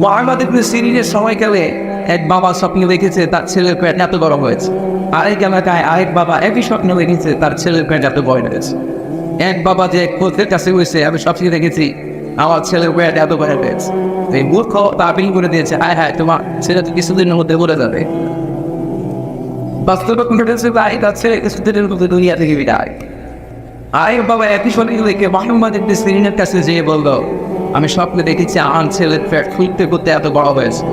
মুহাম্মদ ইবনে সিরিনের সময়কালে এক বাবা স্বপ্নে দেখেছে তার ছেলের পেট এত বড় হয়েছে। আরেক এলাকায় আরেক বাবা একই স্বপ্ন দেখেছে তার ছেলের পেট এত বড় হয়েছে। এক বাবা যে কোচের কাছে হয়েছে, আমি সবসময় দেখেছি আমার ছেলের পেট এত বড় হয়েছে। এই মূর্খ তাবিল করে দিয়েছে, হ্যাঁ হ্যাঁ তোমার ছেলে তো কিছুদিনের মধ্যে বলে যাবে। বাস্তবে ঘটেছে তাই, তার ছেলে কিছুদিনের মধ্যে দুনিয়া থেকে বিদায়। আরেক বাবা একই স্বপ্নে দেখে মুহাম্মদ ইবনে সিরিনের কাছে যেয়ে বলল, আমি স্বপ্নে দেখেছি আমার ছেলের পেট খুলতে করতে এত বড় হয়েছে।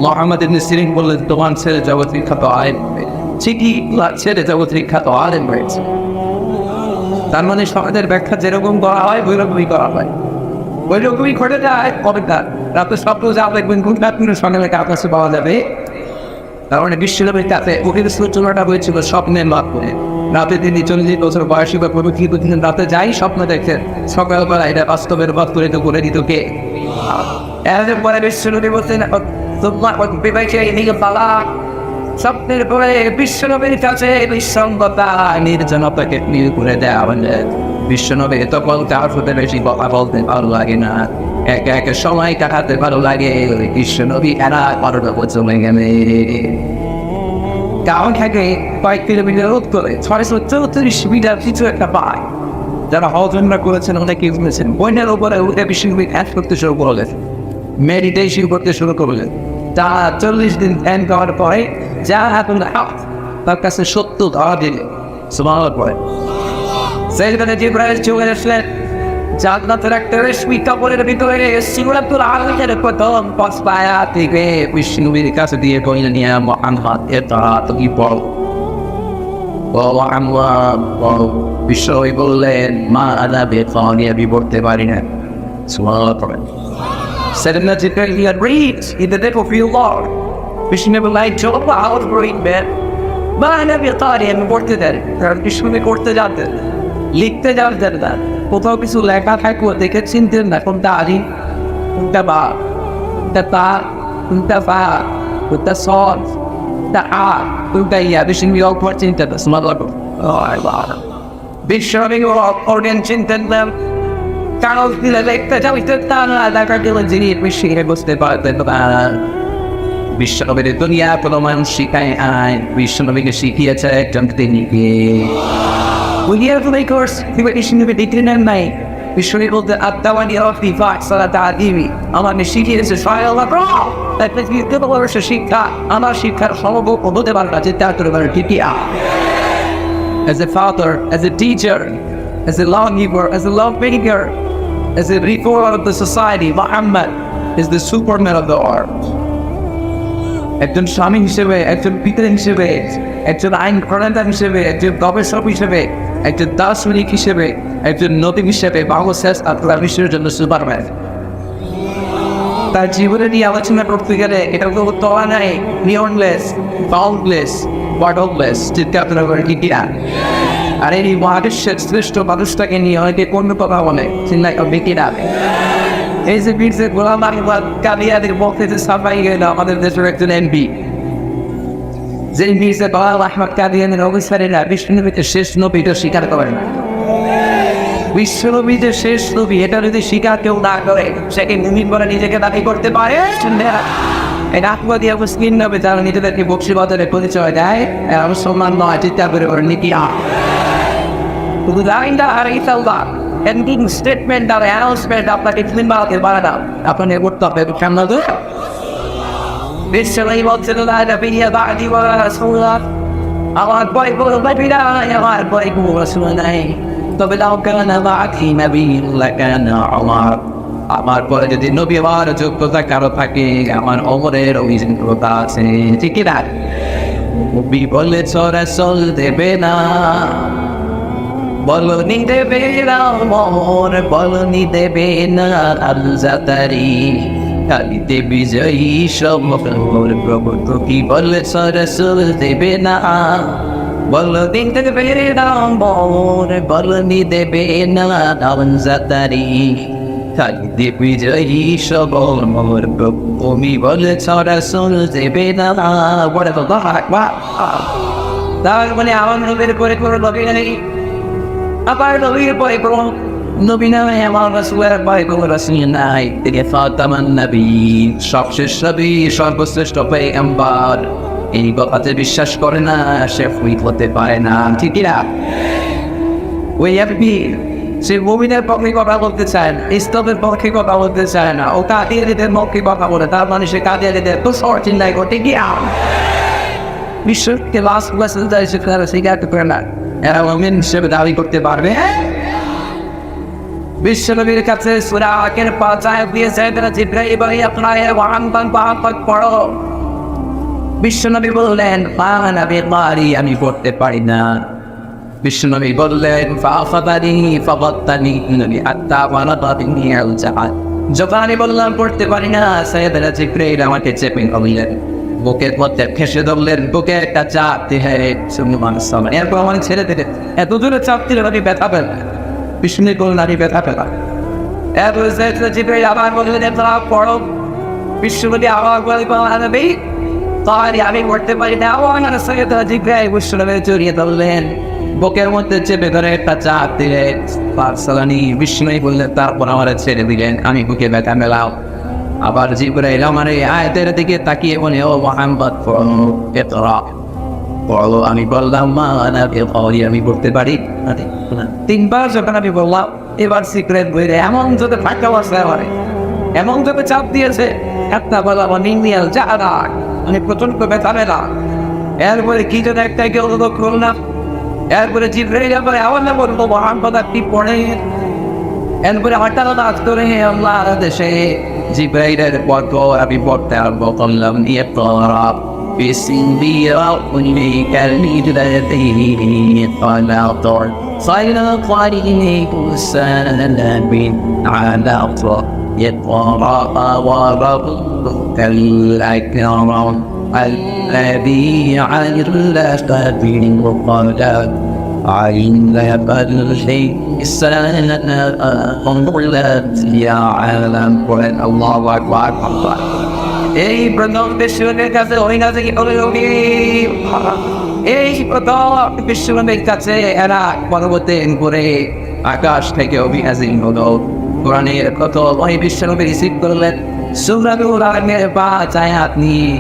মুহাম্মদ ইবনে সিরিন বললেন, তোমার ছেলে জগৎ বিখ্যাত আলেম হবে। ঠিকই, ছেলে জগৎ বিখ্যাত আলেম হয়েছে। তার মানে সমাজের ব্যাখ্যা যেরকম করা হয় ওই রকমই করা হয়, ওই রকমই ঘটে যায়। কবেকার রাতে স্বপ্ন যা দেখবেন কোন সকালে কাছে পাওয়া যাবে। তার মানে বিশ্বনবীর কাছে ওদের সূচনাটা হয়েছিল স্বপ্নের মাধ্যমে। রাতে তিনি 40 বছর বয়সী বা প্রবৃত্তি রাতে যাই স্বপ্ন দেখেন, সকালবেলা এটা বাস্তবের বাস্তবিত করে দিত কে? এরপরে বিশ্বনবী বলছেন, স্বপ্নের পরে বিশ্বনবীর কাছে নিঃসঙ্গতা নির্জনতাকে নিয়ে করে দেওয়া হলে বিশ্বনবী তখন কার সাথে বেশি কথা বলতে ভালো লাগে না, একে একে সময় কাটাতে ভালো লাগে। বিশ্বনবী এরা করোনা চলে গেলে গাঁও থেকে কয়েক কিলোমিটার রোধ করে 634 মিটার কিছু একটা পায়। যারা হজন্না করেছেন অনেকে বলেছেন বইনের উপরে উঠে বিশ্বনবী ধ্যান করতে শুরু করলেন, মেডিটেশন করতে শুরু করলেন। তা 40 দিন ধ্যান করার পরে যা এখন তার কাছে সত্য ধরা দিলে সুবহানাল্লাহ পরে সেইখানে জিবরাইল চলে আসলেন। জান্নাতের একটা রেশমি কাপড়ের ভিতরে সূরাতুল আলাকের প্রথম 5 আয়াত থেকে বিশ্বনবীর কাছে দিয়ে কইলেন, ইয়া মুহাম্মদ এটা তুমি পড়ো। বিশ্বনবী বললেন, মা আনা বেকানি, আমি পড়তে পারি না। সুবহানাল্লাহ পড়েন। Sayyidina Jibril, he had read in the name of your Lord. Bishnabhi lied to Allah, I was reading, man. Ma ana beqari, আমি পড়তে জানি। কারণ বিশ্বনবী করতে জানতেন, লিখতে জানতেন না। কোথাও কিছু লেখা থাকলেও দেখে চিনতেন না কোনটা আলিম, কোনটা বা, কোনটা তা, কোনটা ফা, কোনটা সদ, কোনটা আ, কোনটা ইয়া। বিশ্বনবী অল্প চিনতেন না। সুবহানাল্লাহ। বিশ্বনবী অর্ডেন চিনতেন না। কারণ দিলে দেখতে চাইতেন তা না, দেখা গেল যিনি বেশি বুঝতে পারতেন না। বিশ্বনবীর দুনিয়া কোনো মানুষ শিখায় আয়, বিশ্বনবীকে শিখিয়েছে একজন তিনিকে। বিশ্বনবী ডিগ্রিনের নাই, বিশ্বনবী বলতে আত্মাওয়ানি রফি ফাহসালাত আদিমি, আমাকে শিখিয়েছে শিক্ষা। আমার শিক্ষার সমবক হতে পারে না, চিন্তা করে পারে টিপিয়া। As a father, as a teacher, as a lawgiver, as a lawmaker, as a reformer of the society, Muhammad is the superman of the earth. একজন স্বামী হিসেবে, একজন পিতা হিসেবে, একজন আইন প্রণেতা হিসেবে, একজন গবেষক হিসেবে, একজন দার্শনিক হিসেবে, একজন নবী হিসেবে বাংলাদেশ আপনার বিশ্বের জন্য সুপারম্যান। তার জীবনে নিয়ে আলোচনা করতে গেলে এটা কোনো তলা নাই, নিয়নলেস, বাউন্ডলেস, বর্ডারলেস, চিন্তা আপনারা করেন ইন্ডিয়া। আর এই মহাদেশের শ্রেষ্ঠ মানুষটাকে নিয়ে অনেকে কোন কথা বলে চিন্তা বেঁকে না। এই যে বীরদের গোলাম আহমদ কাদিয়ানির পক্ষে যে সাফাই গেল আমাদের দেশের একজন এমপি, যে বীরদের গোলাম আহমদ কাদিয়ানির অফিসারেরা বিশ্বনবীতে শেষ নবী এটা স্বীকার করেন না। বিশ্বনবী যে শেষ নবী এটা যদি স্বীকার কেউ না করে, সে কি মুমিন বলে নিজেকে দাবি করতে পারে? এটা আহমদিয়া মুসলিম নবী যারা নিজেদেরকে বক্সিবাদনের পরিচয় দেয়, মুসলমান নয়, চিন্তা করে নীতি ending statement or announcement আপনাকে ইসলাম বাড়াতে পারে না, আপনাকে করতে হবে কেমন? বিশ্বনবী বলছেন লা নবিয়্যা বা'দি ওয়া লা রাসূলা, আমার পরে কোনো নবী নাই, আমার পরে কোনো রাসূল নাই। তবে লাউ কানা বা'দি নাবিয়্যুন লাকানা উমর, আমার পরে যদি নবী হওয়ার যোগ্যতা কারো থাকে, আমার ওমরের অভিযোগ্যতা আছে। ঠিক কি না? নবী বলেছ রাসূল দেবে না, বলনি দেবে না মোর, বলনি দেবে না আল-জাতারি, কালিতে বিজয়ী সব মোর প্রভু। কি বলেছ রাসূল দেবে না, বলনি দেবে না মোর, বলনি দেবে না আল-জাতারি, কালিতে বিজয়ী সব মোর প্রভু। তুমি বলেছ রাসূল দেবে না। তার মানে আমার নবীর পরে কোনো নবী নেই, আবার নবীর পরে কোনো নবী নামে আমার রাসূলের বাইবেল রাসূল নাই, তিনি খাতামান নবী, সবশেষ নবী, সর্বশ্রেষ্ঠ পয়গম্বর। এই কথাতে বিশ্বাস করে না সে ফুইট হতে পারে না, ঠিক কি না? ওই এফবি সে মুমিনের পক্ষে কথা বলতে চায় না, ইসলামের পক্ষে কথা বলতে চায় না, ও কাদিয়ানীদের পক্ষে কথা বলে, তার মানে সে কাদিয়ানীদের তো সর চিন্তাই করতে গিয়া বিশ্বকে লাস্ট ক্লাসে যায় সেখানে শিকার করে না, এরা মুমিন হিসেবে দাবি করতে পারবে? বিশ্বনবীর কাছে সূরা আকের পাঁচায় দিয়েছে তারা জিবরাইল ভাই আপনারা ওয়াহান পাক পড়ো। বিশ্বনবী বললেন পানা বেকারি, আমি পড়তে পারি না। বিশ্বনবী বললেন ফাফাদানি ফাবাত্তানি আত্তা ওয়ালাদানি আল জাহাদ, যখন আমি বললাম পড়তে পারি না, সাইয়েদনা জিবরাইল আমাকে চেপে ধরলেন, বুকের মধ্যে ফেসে ধরলেন, বুকে একটা চাপ দিয়ে সুবহানাল্লাহ, এরপর আমার ছেড়ে দিলেন। এত জোরে চাপ দিলেন আমি ব্যথা পেলাম। বিষ্ণু বললেন আমি ব্যথা পেলাম। এরপর সাইয়েদনা জিবরাইল আবার বললেন তোমরা পড়ো। বিশ্বনবী আবার বললেন তাহলে আমি পড়তে পারি না। আমার সাইয়েদনা জিবরাইল বিশ্বনবী জড়িয়ে ধরলেন, বুকের মধ্যে চেপে ধরে একটা চাপ দিলেন, পাঁচসালানি। বিষ্ণু বললেন তারপর আমার ছেড়ে দিলেন, আমি বুকে ব্যথা পেলাম। আবার জিবরাইল আমার এই আয়াতের দিকে তাকিয়ে বলে ও মুহাম্মদ ইকরা পড়ো। আমি বললাম মা আনা বিকারি, আমি পড়তে পারি না। তিনবার যখন আমি বললাম এবার সিক্রেট বইরে এমন যদি ফাঁকা বসে আমারে, এমন যদি চাপ দিয়েছে, একটা বললাম নিংনিয়াল জাহাদা, আমি প্রচন্ড ব্যথা পেলাম। এরপরে কি যেন একটা অনুভব করলাম। এরপরে জিবরাইল আবার আবার বলবো মুহাম্মদ আপনি পড়ে। এরপরে হঠাৎ নাচ করে আল্লাহর দেশে জিবরাইলের পর্ব আমি পড়তে আরম্ভ করলাম। ইকরা বিসমি রাব্বিকা আল্লাযী খালাক সালাতান আলাক ইকরা ওয়া রাব্বুকাল আকরাম الذي علق بالقلم علم الإنسان يعلم الله أكبر। এই প্রথম বিশ্বনবীর কাছে ওই কাছে কি বলে এই প্রথম বিশ্বনবীর কাছে এরা পরবর্তী করে আকাশ থেকে অভিনাজিল হলো। কোরআনের কত ওই বিশ্বনবী রিসিভ করলেন সূরা নূরের 5 আয়াত নিয়ে।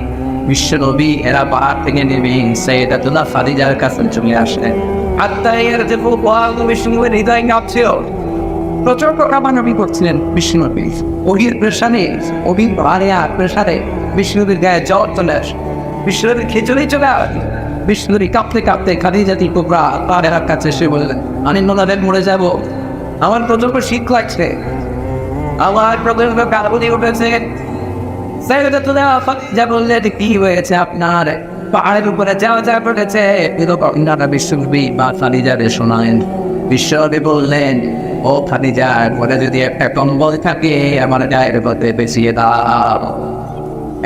বিশ্বনবী এরা পাহাড় থেকে নেমে সাইয়েদাতুনা খাদিজার কাছে চলে আসলেন। আত্মায়ের যে বিশ্বনবীর হৃদয় কাঁপছিল, প্রচন্ড কাঁপাকাঁপি করছিলেন বিশ্বনবী। ওহির প্রেসারে, অভির ভারে আর প্রেসারে বিশ্বনবীর গায়ে জ্বর চলে আসে, বিশ্বনবীর খিচুড়ি চলে আসে। বিশ্বনবী কাঁপতে কাঁপতে খাদিজাতি কোবরা তার কাছে এসে বললেন আমি নোনাদের মরে যাব, আমার প্রচন্ড শীত লাগছে, আমার প্রচন্ড কাঁপুনি উঠেছে। যা বললেন কি হয়েছে আপনার? পাহাড়ের উপরে যাওয়া যা পড়েছে। বিশ্বনবী বা খাদিজারে শোনালেন। বিশ্বনবী বললেন ও খাদিজা, ঘরে যদি একটা কম্বল থাকে আমার গায়ের মধ্যে পেঁচিয়ে দাও,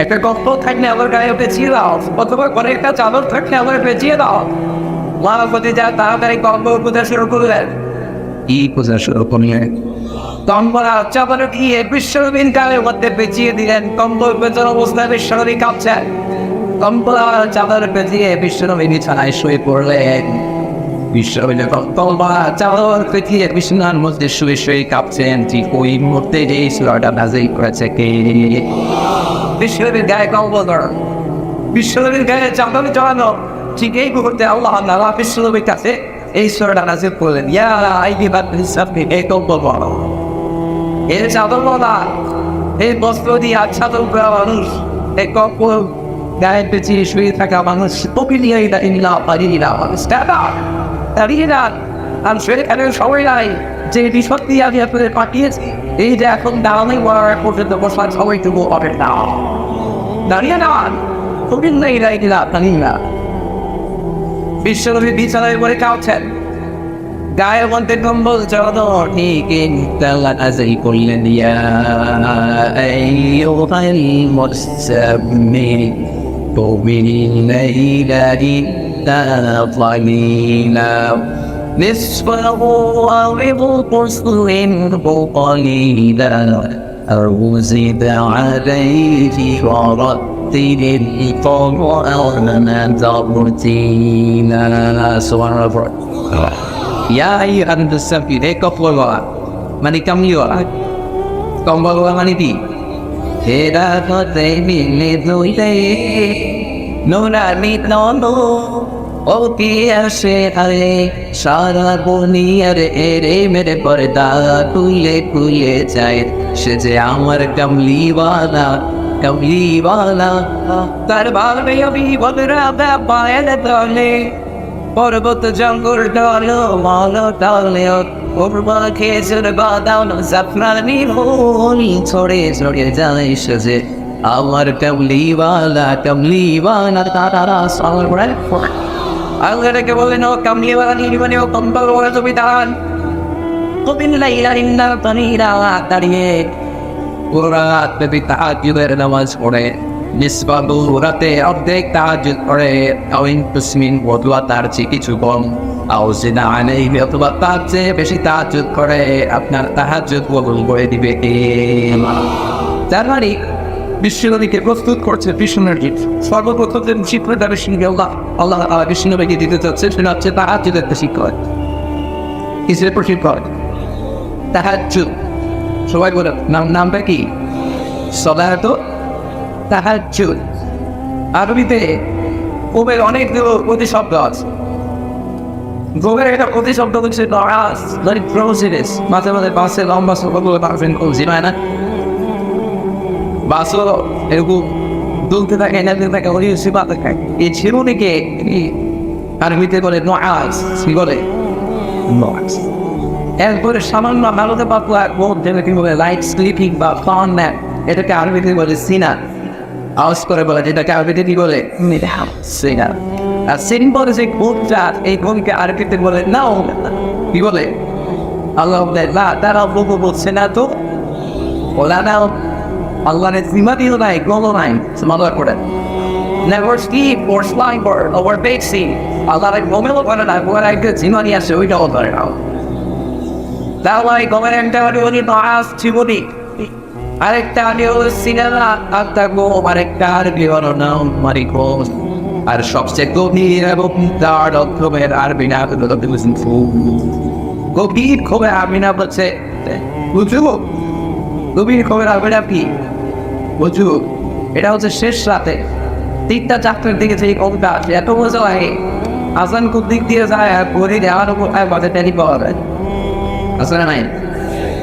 একটা কম্বল থাকলে আমার গায়ে পেঁচিয়ে দাও, অথবা ঘরে একটা চাদর থাকলে আমার পেঁচিয়ে দাও। মা খাদিজা তাড়াতাড়ি কম্বল পূজা শুরু করলেন। কি পূজা শুরু করলেন? কম্বল চাদর দিয়ে বিশ্বনবীর গায়ের মধ্যে পেঁচিয়ে দিলেন। কম্বল পেঁচার অবস্থায় বিশ্বনবী কাঁপছেন। কম্বল চাদর পেঁচিয়ে বিশ্বনবী বিছানায় শুয়ে পড়লেন। বিশ্বনবী কম্বল চাদর পেঁচিয়ে বিছানার মধ্যে শুয়ে শুয়ে কাঁপছেন। ঠিক ওই মুহূর্তে এই সূরাটা নাযিল করেছে কে? বিশ্বনবীর গায়ে কম্বল, বিশ্বনবীর গায়ে চাদর জড়ানো। ঠিক এই মুহূর্তে আল্লাহ তাআলা বিশ্বনবীর কাছে এই সূরাটা নাযিল করলেন। ইয়া আইয়ুহান নাসি এই কম্বল বলো, এই চাদর বলা, এই বস্ত্র দিয়ে আচ্ছাদন করা মানুষ, এই কম্বল গায়ে পেঁচিয়ে শুয়ে থাকা মানুষ, দাঁড়িয়ে না আর সেখানে সময় নাই যে বিপত্তি আমি আপনাদের পাঠিয়েছি। এই যে এখন দাঁড়ানো পর্যন্ত বসার সময়টুকু হবে না, দাঁড়িয়ে না কবির নেই দাঁড়িয়ে না। বিশ্বনবী বিছানায় পরে কাঁপছেন, গায়ের মধ্যে কম্বল জড়ানো। ঠিক আল্লাহ নাযিল করলেন ইয়া আইয়ুহাল মুযাম্মিল কুমিল লাইলা ইল্লা কালিলা নিসফাহু আও ইনকুস মিনহু কালিলা আও জিদ আলাইহি ওয়া রাত্তিলিল কুরআনা তারতিলা। সুবহানাল্লাহ। ইয়া আইয়ুহান মুযাম্মিল এই কম্বল বলা, মানে কামলিওয়ালা, কম্বলওয়ালা মানে কি? হেরা হতে মিলে ধুইলে নোরানি ননো ও কি আসে আরে সারা দুনিয়ার এরে মেরে পর্দা তুলে তুলে যায় সে যে আমার কামলিওয়ালা কামলিওয়ালা। তার ভাবে আমি বদরা পায়ের তলে পর্বত জঙ্গল ডালো মালো ডালে ওরবা খেজুর বাদাম জাফরানি ফুল ছড়ে ছড়ে যায় সে যে আমার কামলিওয়ালা কামলিওয়ালা। তারা সালার পড়ে আল্লাহকে বলেন ও কামলিওয়ালা নির্মাণে ও কম্বলওয়ালা তুমি দান কবিন লাইলা ইন্না তানিরা দাঁড়িয়ে রাত ব্যাপী তাহাজ্জুদের নামাজ পড়ে, নিসবাবু রাতে অর্ধেক তাহাজ্জুদ পড়ে, আউইন তুসমিন বদুয়া তার চেয়ে কিছু কম, আউজিনা আলাইহি অথবা তার চেয়ে বেশি তাহাজ্জুদ করে আপনার তাহাজ্জুদ কবুল করে দিবে কে? তার মানে বিশ্বনবীকে প্রস্তুত করছে বিশ্বনবীর সর্বপ্রথম যে শিক্ষাটা বিশ্বনবী আল্লাহ বিশ্বনবীকে দিতে চাচ্ছে সেটা হচ্ছে তাহাজ্জুদের শিক্ষা। কিসের প্রশিক্ষণ? তাহাজ্জুদ। সবাই বলে নামটা কি? সালাত তাহাজ্জুদ। আরবিতে ঘুমের অনেকগুলো প্রতিশব্দ আছে। ঘুমের একটা প্রতিশব্দ হচ্ছে নরাস, মানে প্রসিডিস। মাঝে মাঝে বাসে লম্বা সফরগুলো পারবেন কলজি হয় না? বাসও এরকম দুলতে থাকে এনাতে থাকে ওই সিপাতে থাকে। এই ছিরুনিকে আরবিতে বলে নরাস। কি বলে? নরাস। এরপরে সামান্য ভালোতে পাতলা ঘুম যেটাকে বলে লাইট স্লিপিং বা ফান ন্যাপ, এটাকে আরবিতে বলে সিনা। আওয়াজ করে বলে যেটাকে আরবিতে কি বলে? সিনা। আর সিম্পল যে ঘুমটা, এই ঘুমকে আরবিতে বলে নাও। কি বলে? আল্লাহ তারা বহু বলছে না তো ওলা নাও। আল্লাহর জিমা দিল নাই, গলো নাই, সমাধান করে never sleep or slumber or baking. আল্লাহর ঘুমেও করে না, ওরা একটা জিমা নিয়ে আসে ওইটাও ধরে নাও। তাহলে গভর্নমেন্ট উনি নরাস জীবনী, আরেকটা হলো সিনেমা, আর থাকবো আরেকটা আরবি হলো নাম মারিকোস। আর সবচেয়ে গভীর এবং তার অক্ষমের আরবি না হলো গভীর খবর আরবি না বলছে বুঝবো। গভীর খবর আরবি না কি বুঝবো? এটা হচ্ছে শেষ রাতে 3টা 4টার দিকে যে কবিতা আসে, এত মজা লাগে। আসান কোন দিক দিয়ে যায় আর পরে দেওয়ার উপর বাজে টেলি পাওয়া যায়। আসলে নাই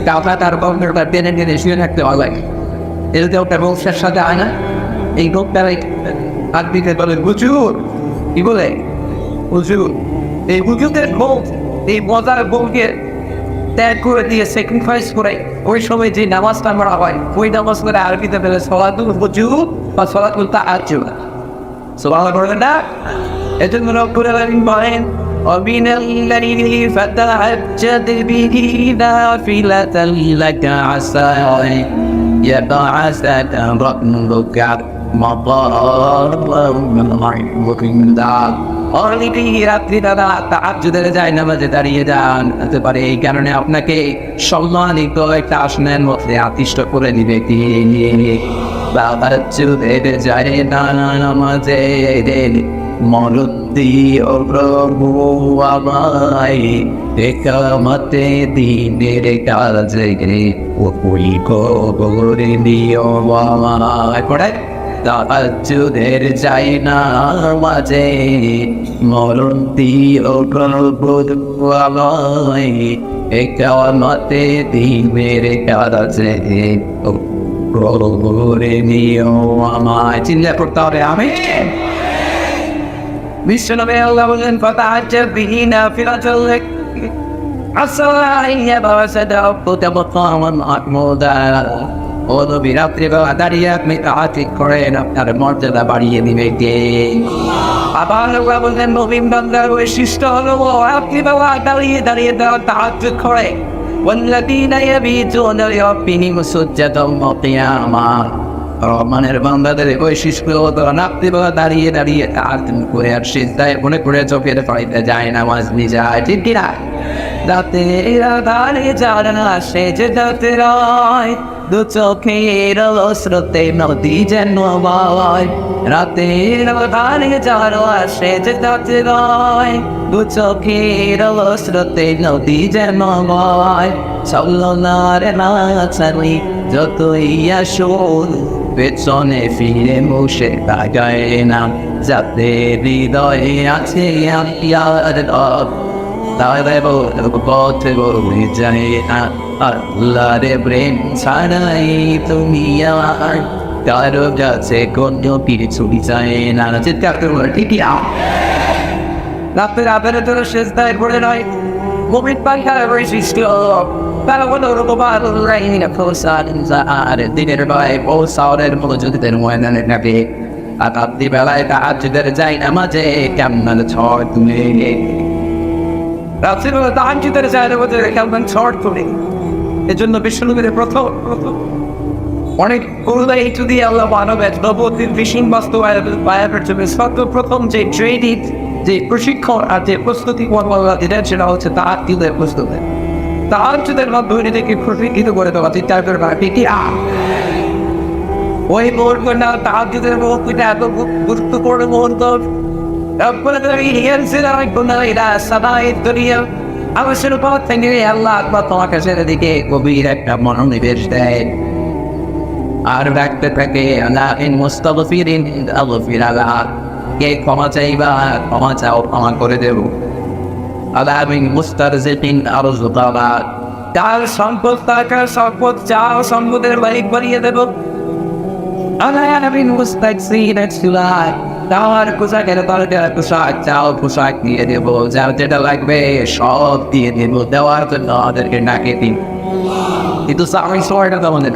কাউকে তার কম্পিউটার টেনে টেনে শুয়ে থাকতে ভালো লাগে। এটাতে ওটা বংশের সাথে হয় না? এই গোপটা আরবিতে বলে হুজুর। কি বলে? হুজুর। এই হুজুরের গোপ, এই মজার গোপকে ত্যাগ করে দিয়ে স্যাক্রিফাইস করে ওই সময় যে নামাজটা আমরা হয় ওই নামাজ করে আরবিতে বলে সলাতুল হুজুর বা সলাতুল তাহাজ্জুদ। সুবহানাল্লাহ বলেন না? এজন্য রব্বুল আলামিন বলেন ومن الليل فتهجد به نافلة لك عسى يبعثك ربك তাহাজ্জুদের যায় নামাজে দাঁড়িয়ে যান, হতে পারে এই কারণে আপনাকে সম্মানিত একটা আসনের মধ্যে আতিষ্ঠ করে দিবে কি? তাহাজ্জুদের যায় না নামাজে মরুদ্দি ও প্রভু আমায় একামতে দিনের কাজে ওই করে দিও আমায়। পড়ে তাহাজ্জুদের যায় না মাঝে মরুদ্দি ও প্রভু আমায় একামতে দিনের কাজে করে দিও আমায়। চিন্তা করতে হবে। আমি বিশ্বনবী আল্লাহ বলেন ফাতাহাজ্জাদ বিহি নাফিলাতাল লাক আসা আন ইয়াবআসাকা রাব্বুকা মাকামান মাহমুদা। ও নবী রাত্রিবেলা দাঁড়িয়ে আপনি তাহাজ্জুদ করেন, আপনার মর্যাদা বাড়িয়ে দিবে কে? আবার আল্লাহ বলেন মুমিন বান্দার বৈশিষ্ট্য হলো রাত্রিবেলা দাঁড়িয়ে দাঁড়িয়ে তাহাজ্জুদ করে। ওয়াল্লাযীনা ইয়াবিতুনা লিরাব্বিহিম সুজদান ওয়া কিয়ামা। রহমানের বান্দাদের বৈশিষ্ট্য হতো রাত্রিবেলা দাঁড়িয়ে দাঁড়িয়ে তাহাজ্জুদ করে আর সিজদায় মনে করে চোখের পানিতে যায় নামাজ নিয়ে যায়। ঠিক কিনা? রাতে দাঁড়িয়ে যারা সেজদাতে রয় দু চোখের স্রোতে নদী যেন বয়, রাতের আধারে যারো আসে যেতে রয়। দু চোখের স্রোতে নদী যেন বয়, চলো না রে না ছাড়ি যতই আসুন, পেছনে ফিরে বসে তাকায় না, যাতে হৃদয়ে আছে আত্মার রব। তারে পথে বলে যায় না, আল্লাহর প্রেম ছাড়াই তুমি আমার কারো কাছে কোনো কিছুই চায় না। চিৎকার করবো ঠিকই রাতের আধারে তোর শেষ দায় পড়ে নয়, মুমিন পাখা বৈশিষ্ট্য তারা কোনো রকম রাইনা ফোসার আর দিনের বেলায় পৌঁছাওয়ারের মজুদের ময়দানে থাকে, আর রাত্রি বেলায় তাহাজ্জুদের যায় না মাঝে কেমন ঝড় তুলে, রাত্রি বেলা তাহাজ্জুদের যায় না মাঝে কেমন ঝড় তুলে। এজন্য বিশ্বনবীর প্রথম অনেক পূর্বে একটু দিয়ে আল্লাহ মানবের নবদ্বীপ মিশন বাস্তবায়নের জন্য সর্বপ্রথম যে ট্রেনিং, যে প্রশিক্ষণ আর যে প্রস্তুতি দিলেন সেটা হচ্ছে তাহাজ্জুদের প্রস্তুতি। তাহাজ্জুদের মাধ্যমে নিজেকে প্রশিক্ষিত করে দেওয়া চিন্তা করে কি ওই মুহূর্ত না, তাহাজ্জুদের মুহূর্তটা এত গুরুত্বপূর্ণ মুহূর্ত। রব্বুল আলামিন ইয়ারসিলু আলাইকুম ইলা সামাই দুনিয়া, আবশ্যক পথ থেকে আল্লাহ আকবার তোমাকে সেদিকে গভীর একটা মনোনিবেশ দেয়। আর ডাকতে থাকে আল্লাহ ইন মুস্তাগফিরিন আগফির আলাহ, কে ক্ষমা চাইবা ক্ষমা চাও ক্ষমা করে দেব। আল্লাহ মিন মুস্তারজিকিন আরযুকাবা, তার সম্পদ টাকা সম্পদ চাও সম্পদের মালিক বানিয়ে দেব। আল্লাহ মিন মুস্তাকসিরিন সুলাই, তার পোশাকের দরকার পোশাক চাও পোশাক দিয়ে দেবো, যার যেটা লাগবে সব দিয়ে দেবো, দেওয়ার জন্য আমাদেরকে ডাকে দিন। কিন্তু আমি সময়টা তোমাদের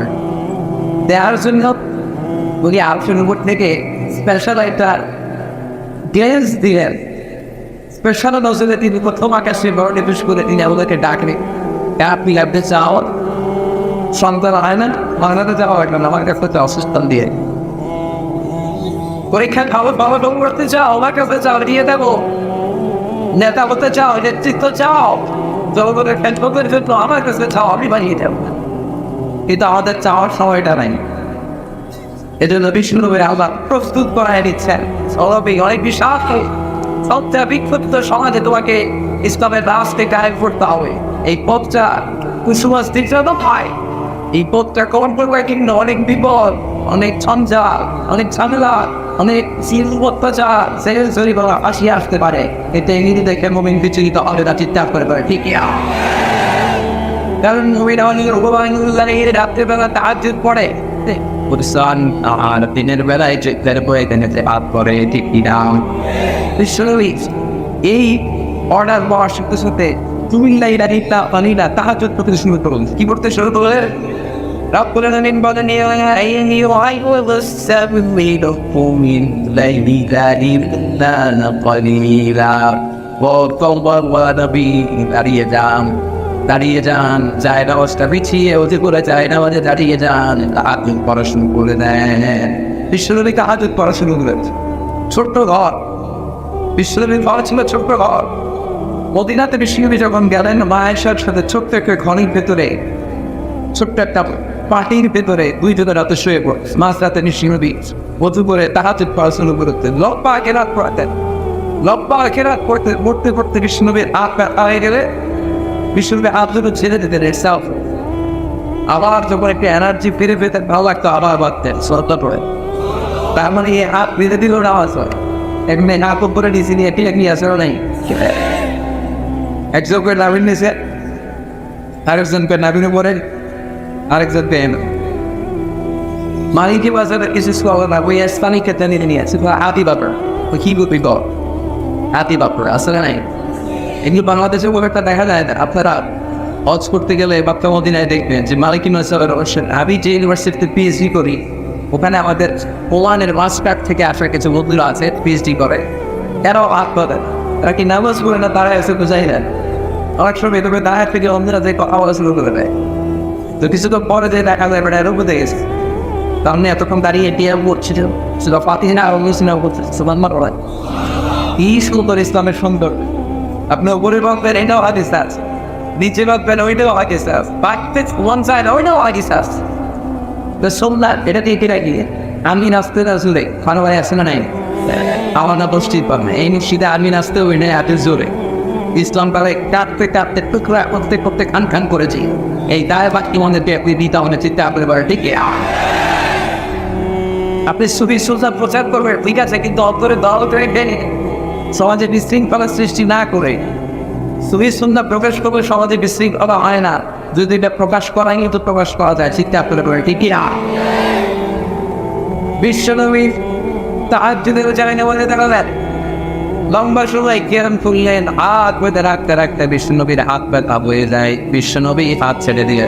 দেওয়ার জন্য উনি আরশের উপর থেকে স্পেশাল একটা গ্লেন্স দিলেন, স্পেশাল নজরে তিনি প্রথম আকাশে বরণে পেশ করে তিনি আমাদেরকে ডাকলেন, আপনি লাগতে চাও সন্তান হয় না, বাংলাতে যাওয়া হয় না, আমার কাছে চাও সুস্থান দিয়ে পরীক্ষা ভালো করতে চাও আমার কাছে চাও দিয়ে দেবো, নেতা হতে চাও নেতৃত্ব চাও জগতের খেলতে জন্য আমার কাছে চাও আমি বানিয়ে দেবো। কিন্তু আমাদের চাওয়ার সময়টা নাই, এজন্য বিষ্ণুনবী আল্লাহ প্রস্তুত করায় দিচ্ছেন। অনেক বিশাল সবচেয়ে বিক্ষিপ্ত সমাজে তোমাকে ইসলামের রাস্তায় কায়েম করতে হবে। এই পথটা কুসুমাস দিকটা তো পায়, এই পথটা কমন করবে কিন্তু অনেক বিপদ, অনেক ঝঞ্ঝাট, অনেক ঝামেলা, অনেক অত্যাচার সেরি বলা আসিয়ে আসতে পারে। এতে ইংরেজি দেখে মুমিন বিচলিত হবে না, চিন্তা করে পারে ঠিক কারণ মুমিন রাত্রেবেলা তাহাজ্জুদ পড়ে আর দিনের বেলায় চিৎকার করে হাত করে ঠিক নাম বিশ্বনবী এই অর্ডার পাওয়ার সাথে সাথে তুমি না তাহাজ্জুদ পড়তে শুরু করুন। কি পড়তে শুরু করে? রব্বুল আলামিন বলেন দাঁড়িয়ে যান, যায় নামাজটা পিছিয়ে ওতে করে যায় নামাজে দাঁড়িয়ে যান, তাহাজ্জুদ পড়া শুরু করে দেন। বিশ্বনবী তাহাজ্জুদ পড়া শুরু করেন। ছোট্ট ঘর, বিশ্বনবীর ঘর ছিল ছোট্ট ঘর। মদিনাতে বিশ্বনবী যখন গেলেন মা আয়েশার সাথে ছোট্ট একটা ঘরের ভেতরে, ছোট্ট একটা পাটির ভেতরে দুইজনের রাতে শুয়ে পড়ে মাঝ রাতে বিশ্বনবী ওযু করে তাহাজ্জুদ পড়া শুরু করতেন। লম্বা কেরাত পড়তেন, লম্বা কেরাত পড়তে পড়তে বিশ্বনবীর হাত ব্যথা হয়ে গেলে বিশ্বনবী হাত দুটো ছেড়ে দিতেন সেলফ। আবার যখন একটা এনার্জি ফিরে পেতেন ভালো লাগতো আবার বাঁধতেন শ্রদ্ধা পড়ে। তার মানে এই হাত বেঁধে দিল নামাজ হয় এমনি হাত উপরে নিচে নিয়ে নিয়ে আসেও নাই। একজনকে নাবিন নিয়েছে, আরেকজনকে নাবিনে পড়ে, আরেকজনকে মালিকি বাজারে কিছু না ওই স্থানী ক্ষেত্রে নিয়ে আছে হাতি বাপর কি করবি গর হাতি বাপর আসলে নাই। এগুলো বাংলাদেশে খুব একটা দেখা যায় না। আপনারা হজ করতে গেলে বাপ্পা মদিনায় দেখবেন যে মালিকি মাসাবের অবশ্যই আমি যে ইউনিভার্সিটিতে পিএইচডি করি ওখানে আমাদের পোলানের মাস্টার থেকে আসার কিছু বন্ধুরা আছে পিএইচডি করে, এরাও হাত পাবে, তারা কি নামাজ পড়ে না তারা এসে বোঝাই না। অনেক সময় তবে দায়ের থেকে অন্যরা যে কথা বলা শুরু করে দেয়, তো কিছুক্ষণ পরে যে দেখা যায় বেটা এরও বুঝে গেছে তাহলে এতক্ষণ দাঁড়িয়ে টিয়া পড়ছিল শুধু ফাতিহা আর মুসলিম করছে সুবহানাল্লাহ পড়ায় কি সুন্দর ইসলামের সুন্দর। আপনি উপরে ভাববেন এটাও হাদিস আছে, নিচে ভাববেন ওইটাও হাদিস আছে, বাড়তে ওয়ান সাইড ওইটাও হাদিস আছে। সোমনাথ এটা দিয়ে কেটে গিয়ে আমি নাচতে নাচলে খানো ভাই আসে না নাই আমার না বসতেই পারবে এই নিশ্চিতে আমি নাচতে ওই নেই হাতের জোরে ইসলাম কালে কাঁদতে কাঁদতে টুকরা করতে করতে খান খান করেছি এই দায় বাকি আমাদেরকে আপনি দিতে আমাদের চিন্তা আপনার বাড়ি ঠিক আপনি সুবি সুজা প্রচার করবেন ঠিক আছে কিন্তু অন্তরে দল করে টেনে সমাজে বিশৃঙ্খলা সৃষ্টি না করে সুবি সুন্দর প্রকাশ করবে সমাজে বিশৃঙ্খলা হয় না যদি এটা প্রকাশ করাই তো প্রকাশ করা যায় চিন্তা আপনার বাড়ি ঠিক বিশ্বনবী তাহাজ্জুদের জায়গায় বলে দাঁড়ালেন লম্বা সময় কেরাম খুললেন হাত বেঁধে রাখতে রাখতে বিশ্বনবীর হাত ব্যথা হয়ে যায় বিশ্বনবী হাত ছেড়ে দিয়ে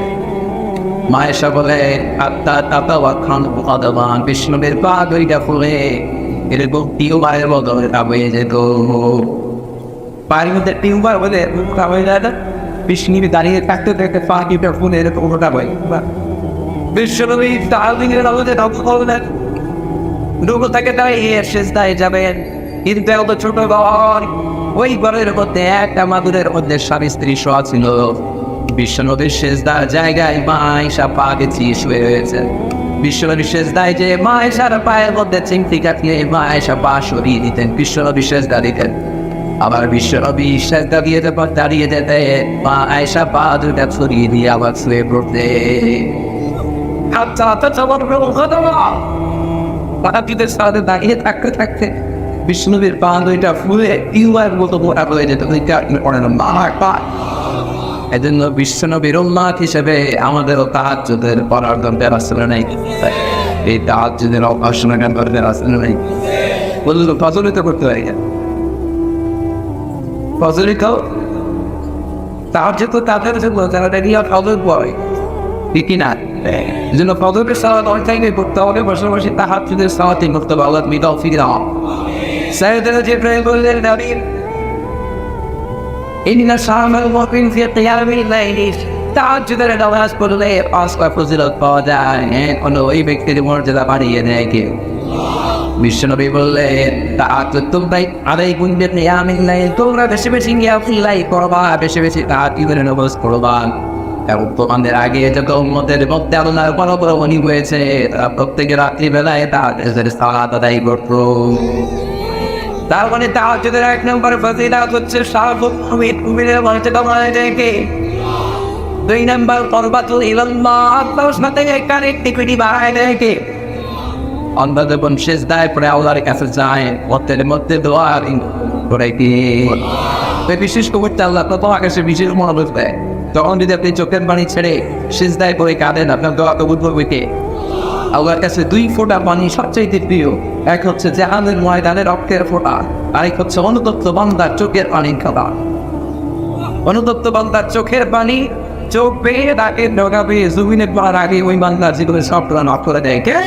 মায়েশা বলে আত্মা তাতা খান অদবান বিষ্ণবের পা দুইটা ফুলে এরকম টিউবারের বদলে হয়ে যেত পায়ের মধ্যে টিউবার বলে হয়ে যায় না বিষ্ণবী দাঁড়িয়ে থাকতে থাকতে পা টিউটা ফুলে এরকম ওটা বই বিশ্বনবী তাহলে আমাদের ধ্বংস করলেন রুগো থেকে দাঁড়িয়ে শেষ দাঁড়িয়ে যাবেন কিন্তু এত ছোট ঘর ওই ঘরের মধ্যে একটা মাদুরের মধ্যে স্বামী স্ত্রী শোয়া ছিল বিশ্বনবীর শেষদার জায়গায় মা আয়েশা পা গেছি শুয়ে রয়েছে বিশ্বনবীর শেষদায় যে মা আয়েশার পায়ের মধ্যে চিমটি কাটলে মা আয়েশা পা সরিয়ে দিতেন বিশ্বনবী শেষদা দিতেন আবার বিশ্বনবী শেষদা দিয়ে তারপর দাঁড়িয়ে যেতে মা আয়েশা পা দুটা সরিয়ে দিয়ে আবার শুয়ে পড়তে পাহাড়িদের সাথে দাঁড়িয়ে থাকতে থাকতে বিষ্ণুবীর পা দুইটা ফুলে টিউবার মতো মোটা হয়ে যেত এজন্য বিশ্বনবীর উম্মাত হিসেবে আমাদেরও তাহাজ্জুদের পড়ার দরকার আসলে নাই এই তাহাজ্জুদের উপাসনা দরকার আসলে নাই বলল ফজলিত করতে পারি না ফজলিত তাহাজ্জুদ তো তাদের জন্য যারা রেডিয়া ফজল পড়ে ঠিক না এই জন্য ফজলের সালাত অনেকটাই করতে হবে পাশাপাশি তাহাজ্জুদের সালাতই করতে হবে আল্লাহ তুমি তৌফিক দাও সাইয়েদনা জিবরাইল বললেন নবী ইন্না শামাল মুমিন ফি কিয়ামিল লাইলি তাহাজ্জুদের নামাজ পড়লে পাঁচবার ফজিলত পাওয়া যায় কোন ওই ব্যক্তির মর্যাদা বাড়িয়ে দেয় কি বিশ্বনবী বললেন তাহাজ্জুদ তোমরাই আদায় করবে কিয়ামিল লাইল তোমরা বেশি বেশি কিয়ামুল্লাইল করবা বেশি বেশি তাহাজ্জুদের নামাজ পড়বা এবং তোমাদের আগে যত উম্মতের মধ্যে আল্লাহর বড় বড় মনি হয়েছে তারা প্রত্যেকে রাত্রিবেলায় তাহাজ্জুদের সালাত আদায় করতো তার মানে তাহাজ্জুদের এক নম্বর ফজিলত হচ্ছে সার্বভৌমিক মুমিনের মর্যাদা বাড়িয়ে দেয় দুই নম্বর কুরবাতুল ইলাল্লাহ আল্লাহর সাথে কানেক্টিভিটি বাড়ায় দেয় অন্ধ যখন সিজদায় পড়ে আল্লাহর কাছে যায় ওদের মধ্যে দোয়া করে কি বিশেষ করতে আল্লাহ তো আকাশে বিশেষ মনোযোগ দেয় তখন যদি আপনি চোখের পানি ছেড়ে সিজদায় পড়ে কাঁদেন আপনার দোয়া কবুল করবে কে আল্লাহর কাছে দুই ফোঁটা পানি সবচাইতে প্রিয় এক হচ্ছে জাহানের ময়দানের রক্তের ফোঁটা আরেক হচ্ছে অনুতপ্ত বান্দার চোখের পানি খাওয়া অনুতপ্ত বান্দার চোখের পানি চোখ পেয়ে তাকে ঢোকাবে জমিনে পাওয়ার আগে ওই বান্দার জীবনে সব নক করে দেয় কে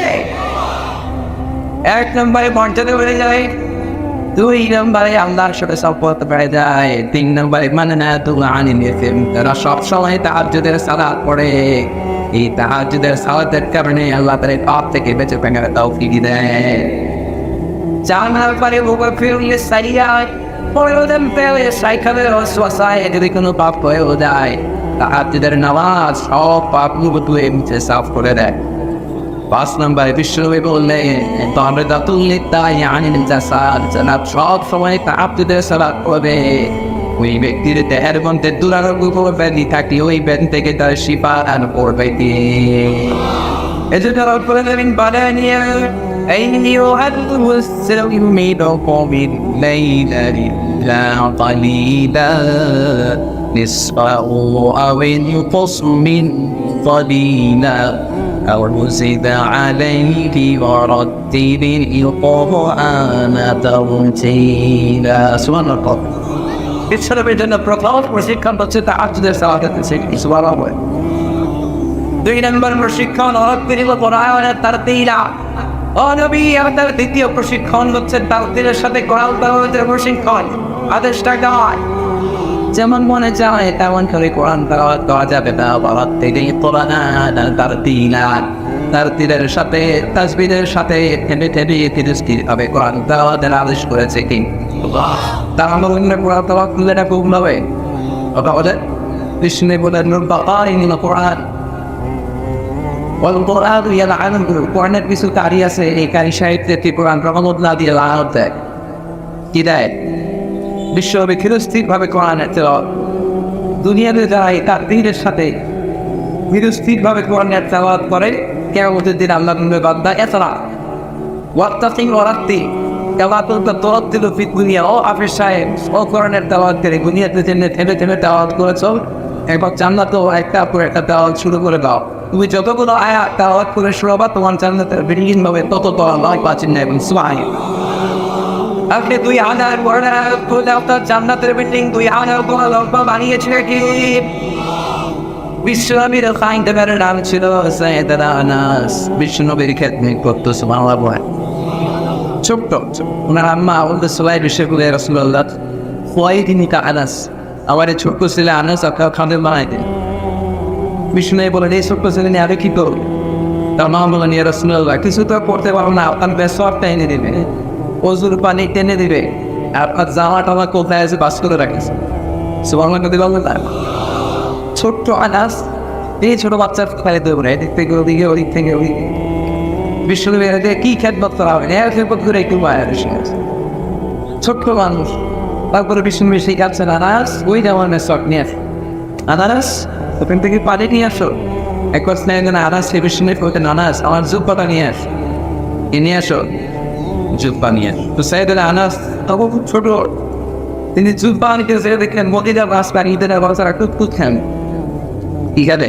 এক নম্বরে মর্যাদা বেড়ে যায় দুই নম্বরে আল্লাহর সাথে সম্পর্ক বেড়ে যায় তিন নম্বরে মানে না তুলা আনি নিয়েছে তারা সবসময় তাহাজ্জুদের সালাত পড়ে এই তাহাজ্জুদের সালাতের কারণে আল্লাহ তাদের পাপ থেকে বেঁচে থাকার তৌফিক দেয় চার নম্বরে মুগফিরুল সাইয়্যাত পড়ে ওদের পেলে সাইখানের ওয়াসওয়াসায় যদি কোনো পাপ হয়েও যায় তাহাজ্জুদের নামাজ সব পাপগুলো তুলে মুছে সাফ করে দেয় পাঁচ নম্বরে বিশ্বনবী বললেন সব সময় তাহাজ্জুদের সালাত পড়বে ওই ব্যক্তির দেহের মধ্যে দুরারোগ্য কোনো ব্যাধি থাকলে ওই ব্যাধি থেকে তার শিফা দান করবে এজন্য রব্বুল আলামিন বলেন ইয়া আইয়ুহাল মুসলিমিন কুমিল লাইলা ইল্লা কালিলা নিসফাহু আও ইনকুস মিন قليلا أو زد عليه ورتل القرآن ترتيلا سبحان الله বিশ্বনবীর জন্য প্রথম প্রশিক্ষণ হচ্ছে তাহাজ্জুদের সালাতের সুবহানাল্লাহ দুই নম্বর প্রশিক্ষণ অরত্তিল কোরআনের তারতিলা ও নবী আমাদের দ্বিতীয় প্রশিক্ষণ হচ্ছে তারতিলের সাথে কোরআন তেলাওয়াতের প্রশিক্ষণ আদেশটা গায় যেমন মনে চায় তেমন করে কোরআন তেলাওয়াত করা যাবে না অরত্তিল কোরআন তারতিলা তারতিলের সাথে তাসবিহের সাথে থেমে থেমে তিরস্কির হবে কোরআন তেলাওয়াতের আদেশ করেছে কি তার আমরা কোরআন তেলাওয়াত করলে না কবুল হবে কথা বলে কৃষ্ণে বলেন কোরআন والقرآن يلعنه কোরআনের কিছু কারি আছে এই কারি সাহিত্যে কোরআন রহমত না দিয়ে লানত দেয় কি দেয় বিশ্বব্যাপী স্থিরভাবে কোরআনের তেলাওয়াত দুনিয়াতে যারা এই তাকদীরের সাথে স্থিরভাবে কোরআনের তেলাওয়াত করে কিয়ামতের দিন আল্লাহ বলবে বান্দা এছাড়া ওয়াত্তাকিন ওয়ারাত্তি তেলাওয়াতটা তরত দিল ফি দুনিয়া ও আফিস সাহেব ও কোরআনের তেলাওয়াত করে দুনিয়াতে জেনে থেমে থেমে তেলাওয়াত করেছো একবার জান্নাতেও একটা পর একটা তেলাওয়াত শুরু করে দাও তুমি যতগুলো আয়াত তেলাওয়াত করে শোনাবা তোমার জান্নাতের বিল্ডিং হবে তত আল্লাহ পাচ্ছেন না এবং সুবহানাল্লাহ আপনি 2000 কোরআনের আয়াত পড়লে আপনার জান্নাতের বিল্ডিং 2000 কোরআন লম্বা বানিয়েছে কি বিশ্বনবীর খাইন্দার নাম ছিল সাইয়েদনা আনাস বিশ্বনবীর খেদমত করতো সুবহানাল্লাহ বলে ছোট্ট ওনার আম্মা আমাদের সবাই বিষয় করে রাসূলুল্লাহ খোয়াইদিনি কা আনাস আমার ছোট্ট ছেলে আনাস আপনার খাদের বানাইতেন বিশ্বনবী বলেন এই ছোট্ট ছেলে নিয়ে আরে কি করবো তার মা বলেন ইয়া রাসূলুল্লাহ কিছু তো করতে পারবো না আপনার বেসরটা এনে দিবে ওজুর পানি টেনে দিবে আপনার জামা টামা কোথায় আছে বাস করে রাখিস সুবহানাল্লাহ কদি বললেন ছোট্ট আনাস এই ছোট বাচ্চার খাইয়ে দেবো না এদিক থেকে ওদিকে ওদিক থেকে ওদিকে বিশ্বনবী কি খেদমত করা হবে না খেদমত করে একটু মায়ের ছোট্ট মানুষ তারপরে বিশ্বনবী সেই কাছেন আনাস ওই যেমন শখ নিয়ে আসো আনাস ওখান থেকে পানি নিয়ে আসো একবার স্নেহ আনাস সে বিশ্বনবী বলতেন আনাস আমার জুব্বাটা নিয়ে আসো এ নিয়ে আসো জুব্বা নিয়ে তো সাইয়েদনা আনাস তখন খুব ছোট তিনি জুব্বা আনতে দেখলেন মদিনার রাস্তায় ঈদের বাজার টুকটুক খান কি খাবে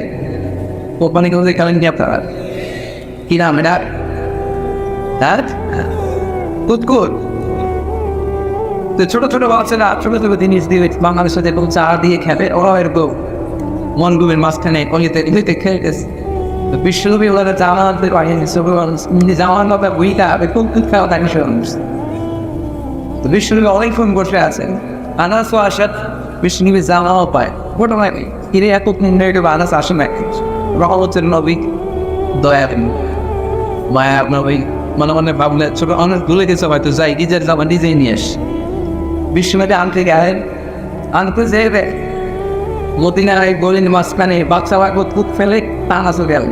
কোম্পানি কোথায় খাবেন কি আপনারা কি নাম এটা কুতকুত তো ছোট ছোট বাচ্চারা ছোট ছোট জিনিস দিয়ে বাংলাদেশে যেরকম চা দিয়ে খাবে ওরা এরকম মনগুমের মাঝখানে কলিতে খেয়ে গেছে তো বিশ্বনবী ওরা জামা আনতে পারেনি জামা আনতে বইটা কুতকুত খাওয়া তাকে তো বিশ্বনবী অনেকক্ষণ বসে আছেন আনাসও আসার বিশ্বনবী জামাও পায় ঘটনায় নেই কিনে এত আনাস আসে না রহমতের নবী দয়া মায়া নবী মনে মনে ভাবলে ছোট অনেক ভুলে গেছে হয়তো যাই নিজের জামা নিজেই নিয়ে আস বিশ্বনবী আনতে গেলেন আনতে যেয়ে মদিনার গলির মাঝখানে বাচ্চা কুক ফেলে আনাসও গেল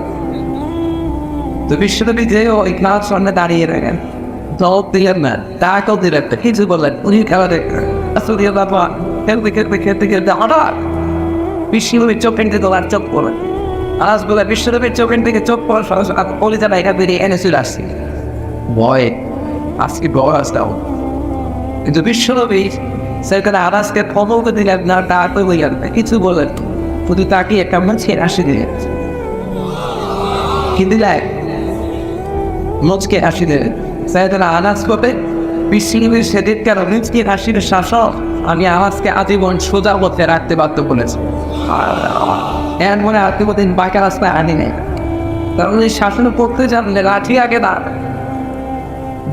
তো বিশ্বনবী যেয়ে ওই ক্লাস সামনে দাঁড়িয়ে রাখেন জবাব দিলেন না তাকেও দিলেন কিছু বললেন উনি খেলা দেখলেন আসলে বাবা খেলতে হঠাৎ বিশ্বনবীর চোখের দিকে আর চোখ পড়লেন আনাস বলে বিশ্বনবীর চোখের দিকে চোখ পড়ে কলিজাটা এটা বেরিয়ে এনে চলে আসছি ভয় আজকে ভয় আসতাম কিন্তু বিশ্বনবী সেখানে আনাসকে ফমলতে দিলেন না তাকে বললেন কিছু বলেন শুধু তাকে কেমন ছেড়ে আসে দিলেন কি দিলেন মুচকে হাসি দিলেন সাইয়েদনা আনাস বলে বিশ্বনবীর সেদিন কেন মুচকে হাসির শাসক আমি আনাসকে আজীবন সোজা পথে রাখতে বাধ্য করেছি এর মনে আর কোনোদিন বাঁকা রাস্তায় আনি নেই কারণ এই শাসন করতে জানলে লাঠি আগে না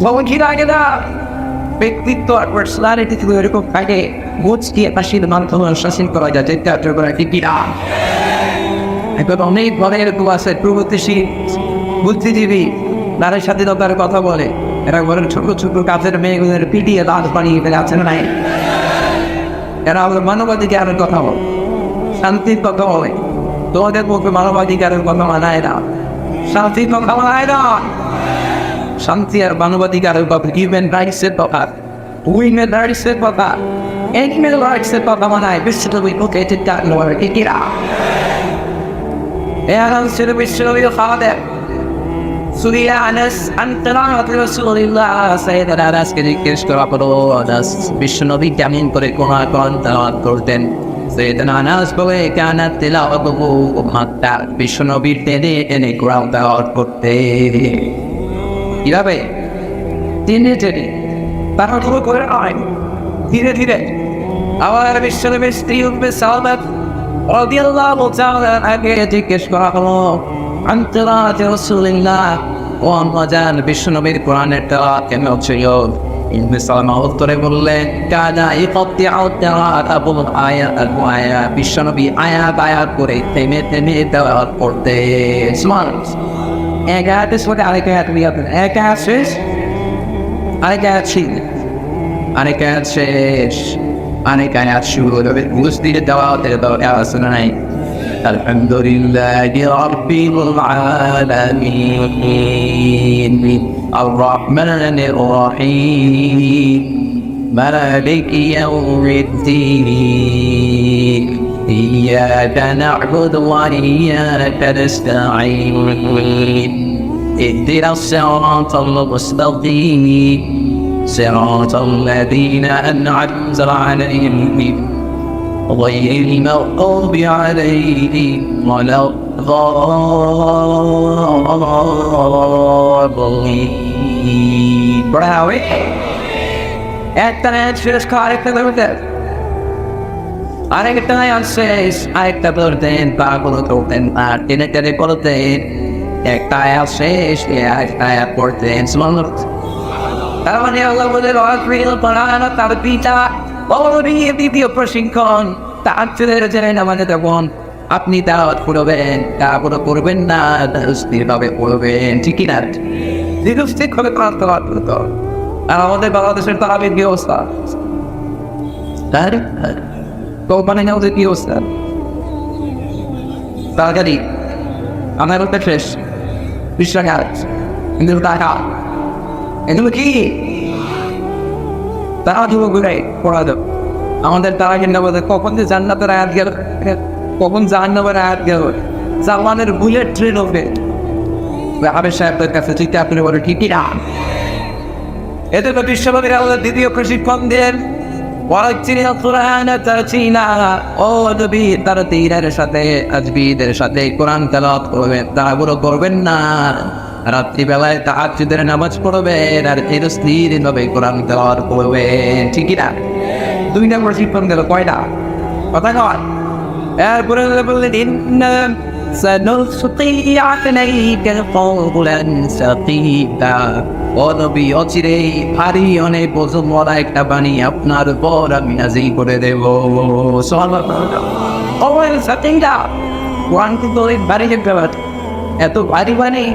ধমকির আগে না ব্যক্তিত্ব আর পার্সোনালিটি থেকে এরকম থাকে মুচকে হাসির মাধ্যমে শাসন করা যায় যেটা কিনা এখন অনেক ঘরে এরকম আছে প্রগতিশীল বুদ্ধিজীবী নারীর স্বাধীনতার কথা বলে এরা ঘরের ছোট ছোট কাজের মেয়েগুলোর পিটিয়ে দাঁত বানিয়ে ফেলে আছে না নাই এরা আমাদের মানবাধিকারের কথা বলে শান্তির কথা বলে তোমাদের পক্ষে মানবাধিকারের কথা মানায় না শান্তির কথা মানায় না শান্তি আর মানবাধিকারের কথা হিউম্যান রাইটসের কথা উইমেন রাইটসের কথা এনিম্যাল রাইটসের কথা মানায় বিশ্বনবী লোকেটেড টাকনোয়ার একিরা এ আনাস ছিল বিশ্বনবী খাদেম সুরিয়া আনাস আনতারাত রাসূলুল্লাহ সাইয়েদনা আনাসকে জিজ্ঞেস করা হলো আনাস বিশ্বনবী কেমন করে কোরআন তেলাওয়াত করতেন সাইয়েদনা আনাস বলে কানাত তেলাওয়াতুহু মাত্তা বিশ্বনবী টেনে টেনে কোরআন তেলাওয়াত করতে কিভাবে টেনে টেনে তারপর করে নয় ধীরে ধীরে আমার বিশ্বনবীর স্ত্রী উম্মে সালমা রাদিয়াল্লাহু তাআলা আগে জিজ্ঞেস করা হলো আনতারাত রাসূলুল্লাহ ও আম্মাজান বিশ্বনবীর কোরআনের তেলাওয়াত কেমন ছিল উম্মে সালমা উত্তরে বললেন কানা ইকতিয়াউ তেলাওয়াত আবুল আয়াত আল আয়া বিশ্বনবী আয়াত আয়াত করে থেমে থেমে তেলাওয়াত করতে স্মার্ট এক আয়াতের সাথে আরেক আয়াত নিয়ে এক আয়াত শেষ আরেক আয়াত ছিল আরেক আয়াত শেষ আরেক আয়াত শুরু হবে বুঝতে তেলাওয়াতের দরকার আছে না নাই আলহামদুলিল্লাহি রাব্বিল আলামিন আর রহমানির রহিম মালিকি ইয়াউমিদ্দিন ইয়্যাকা না'বুদু ওয়া ইয়্যাকা নাস্তাঈন اهدنا الصراط المستقيم صراط الذين أنعمت عليهم غير المغضوب عليهم ولا الضالين. Bravo! একটা শেষ আরেকটা করতে আরেকটা শেষ আরেকটা করতেন পাগল করতেন আর টেনে করতেন একটা শেষ একটা করতেন তার মানে আল্লাহ বলে পড়ানো তার পিতা দ্বিতীয় প্রশিক্ষণ তার ছেলের জেনে আমাদের তখন আপনি দাওয়াত করবেন তারপরে করবেন না স্থিরভাবে পড়বেন ঠিকই না স্থিরভাবে আর আমাদের বাংলাদেশের তারাবির কি অবস্থা কোম্পানি আমাদের কি অবস্থা তাড়াতাড়ি আমার শেষ বিশ্বাঘাত কিন্তু টাকা এগুলো কি তারা যুব ঘুরে পড়া দেব আমাদের তারা কিন্তু আমাদের কখন যে জান্নাতের আয়াত গেল কখন জাহান্নামের আয়াত গেল জামানের বুলেট ট্রেন হবে আবেদ সাহেবদের কাছে চিন্তা আপনি বলে ঠিকই না এতে তো বিশ্বনবীর আমাদের দ্বিতীয় প্রশিক্ষণ দেন তারা তীরের সাথে তাজবীদের সাথে কোরআন তেলাওয়াত করবেন তাড়াহুড়ো করবেন না রাত্রিবেলায় তাহাজ্জুদের নামাজ পড়বেন আর স্থিরভাবে কোরআন তেলাওয়াত করবেন ঠিকই না দুইটা প্রশিক্ষণ গেল কয়টা কথা কয় এরপরে বললেন ইন্না সানুলকি আলাইকা কওলান সাকিলা ও নবী অচিরে ভারী অনেক ওজন ওয়ালা একটা বাণী আপনার উপর আমি নাযিল করে দেব সুবহানাল্লাহ সাকিলা কোরআন কিন্তু অনেক ভারী একটা বাণী এত ভারী বাণী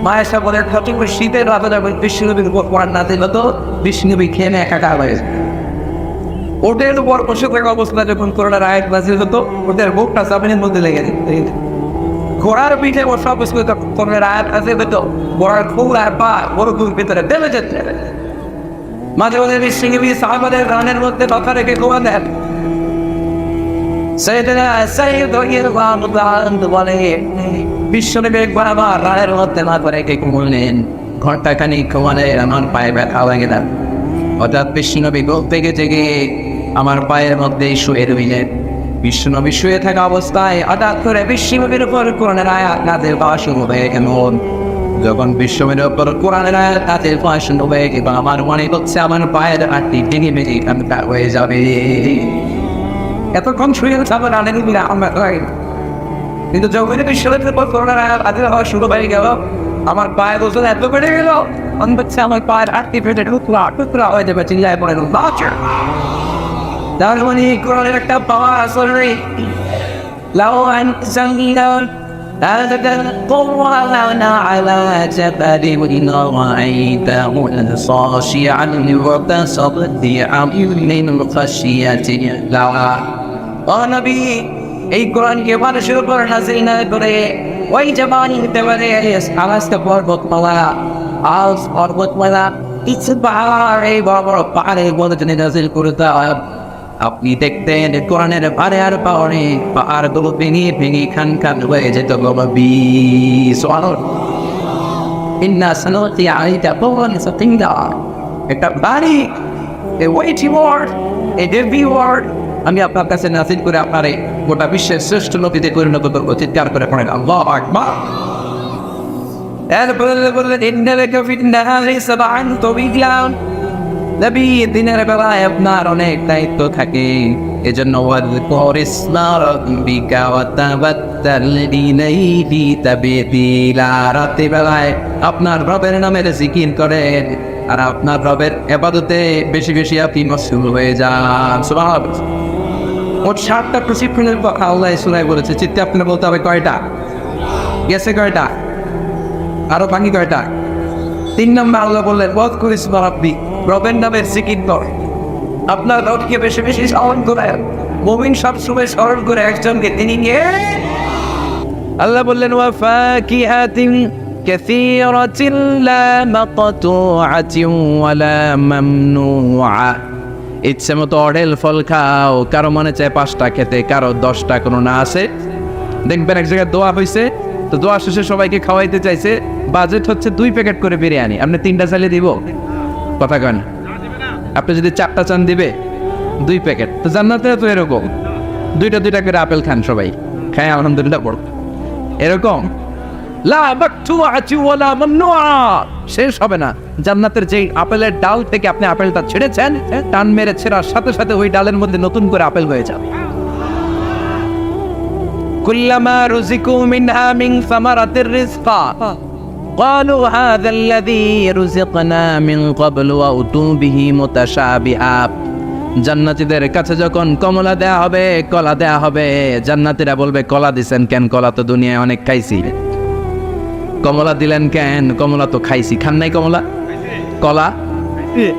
মায়েশা বলে সঠিক শীতের রাতে যখন বিষ্ণুনবীর উপর কোরআন নাযিল হতো বিষ্ণুনবী খেয়ে একাকার হয়ে যেত ওদের উপর বসে থাকা অবস্থা যখন কোরআনের আয়াত নাযিল হতো ওদের বুকটা জমিনের মধ্যে লেগে যেত ঘোড়ার পিঠে বসা বসে কোরআনের আয়াত নাযিল হতো ঘোড়ার খুর আর পা গরুর ভিতরে দেবে যেত মাঝে মাঝে বিষ্ণুনবী সাহাবাদের রানের মধ্যে কথা রেখে ঘুমাতেন বিশ্বনবী একবার আমার রানের মধ্যে না করে কে ঘুমলেন ঘন্টাখানি ঘুমালে আমার পায়ে ব্যথা হয়ে গেলাম হঠাৎ বিশ্বনবী ঘুম থেকে জেগে আমার পায়ের মধ্যে শুয়ে রইলেন বিশ্বনবী শুয়ে থাকা অবস্থায় হঠাৎ করে বিশ্বনবীর উপর কোরআনের আয়াত নাযিল হওয়া শুরু হয়ে গেল যখন বিশ্বনবীর উপর কোরআনের আয়াত নাযিল হওয়া শুরু হয়ে গেল আমার মনে হচ্ছে আমার পায়ের হাড়টি ভেঙে ভেঙে এখানকার হয়ে যাবে এতক্ষণ শুয়ে আমার রানের আমার কিন্তু যখন বিশ্বনবীর উপর কোরআনের আয়াত নাযিল হওয়া শুরু হয়ে গেল আমার পায়ের ওজন এত বেড়ে গেল মনে হচ্ছে আমার পায়ের হাড়টি ফেটে টুকরা হয়ে যাবে চিল্লায় পড়ে তার মানে কোরআনের একটা পাওয়ার আসলে লাউ আনজালনা هذا القرآن على جبل لرأيته خاشعا متصدعا من خشية الله নবী এই কোরআনকে মানুষের উপর নাযিল না করে ওই জবানির দেওয়ালে আলাস্কা পর্বতমালা কিছু পাহাড় এই বড় বড় পাহাড়ের মধ্যে নাযিল করে দেওয়া আপনি দেখতেন কোরআনের পারে আর পাওয়ারে পাহাড়গুলো ভেঙে ভেঙে খান হয়ে যেত ইন্না সানুলকি আলাইকা কওলান সাকিলা একটা বাড়ি a weighty word a heavy word আমি আপনার কাছে নাযিল করে আপনারে গোটা বিশ্বের শ্রেষ্ঠ নবীতে পরিণত করব চিৎকার করে পড়েন আল্লাহু আকবার এরপরে বললেন ইন্না লাকা ফিন নাহারি সাবআন তাওয়িলান নবী দিনের বেলায় আপনার অনেক দায়িত্ব থাকে এজন্য ওয়াযকুর ইসমা রাব্বিকা ওয়া তাবাত্তাল ইলাইহি তাবতীলা রাতে বেলায় আপনার রবের নামের জিকির করেন আর আপনার রবের ইবাদতে বেশি বেশি আপনি মশগুল হয়ে যান সুবহানাল্লাহ মোট 7টা প্রশিক্ষণের কথা আল্লাহ সূরায় বলেছে চিত্তে আপনার বলতে হবে কয়টা গেছে কয়টা আরো বাকি কয়টা 3 নম্বর আল্লাহ বললেন ওয়াযকুর ইসমা রাব্বিক রবের নামের জিকির কর আপনার রবকে বেশি বেশি স্মরণ করেন মুমিন সব সময় স্মরণ করে একজনকে তিনি নিয়ে আল্লাহ বললেন ওয়া ফাকিহাতিন কাসীরাতিন লা মাকতুআতিন ওয়া লা মামনুআ। ইচ্ছে মতো অঢেল ফল খাও, কারো মনে চায় 5টা খেতে, কারো 10টা, কোনো না আছে। দেখবেন এক জায়গায় দোয়া হয়েছে, তো দোয়া শেষে সবাইকে খাওয়াইতে চাইছে, বাজেট হচ্ছে 2 প্যাকেট করে বিরিয়ানি, আপনি 3টা চাইলে দিব? কথা কয় না। আপনি যদি 4টা চান দিবে 2 প্যাকেট। তো জান্নাতে তো এরকম 2টা করে আপেল খান, সবাই খায় আলহামদুলিল্লাহ পড়ো, এরকম লা মাকতুআতি ওয়া লা মামনুআ। শেষ হবে না। জান্নাতের যেই আপেলের ডাল থেকে আপনি আপেলটা ছেড়েছেন, টান মেরে ছেড়ার সাথে সাথে ওই ডালের মধ্যে নতুন করে আপেল হয়ে যাবে। কুল্লামা রুজিকু মিনহা মিন সামারাতির রিজকা ক্বালু হাযাল্লাযী রুজিকনা মিন ক্বাবলু ওয়া উতু বিহি মুতাশাবিহা। জান্নাতীদের কাছে যখন কমলা দেয়া হবে, কলা দেয়া হবে, জান্নাতীরা বলবে কলা দিছেন কেন? কলা তো দুনিয়ায় অনেক খাইছি। কমলা দিলেন কেন? কমলা তো খাইছি। খান নাই কমলা? কলা?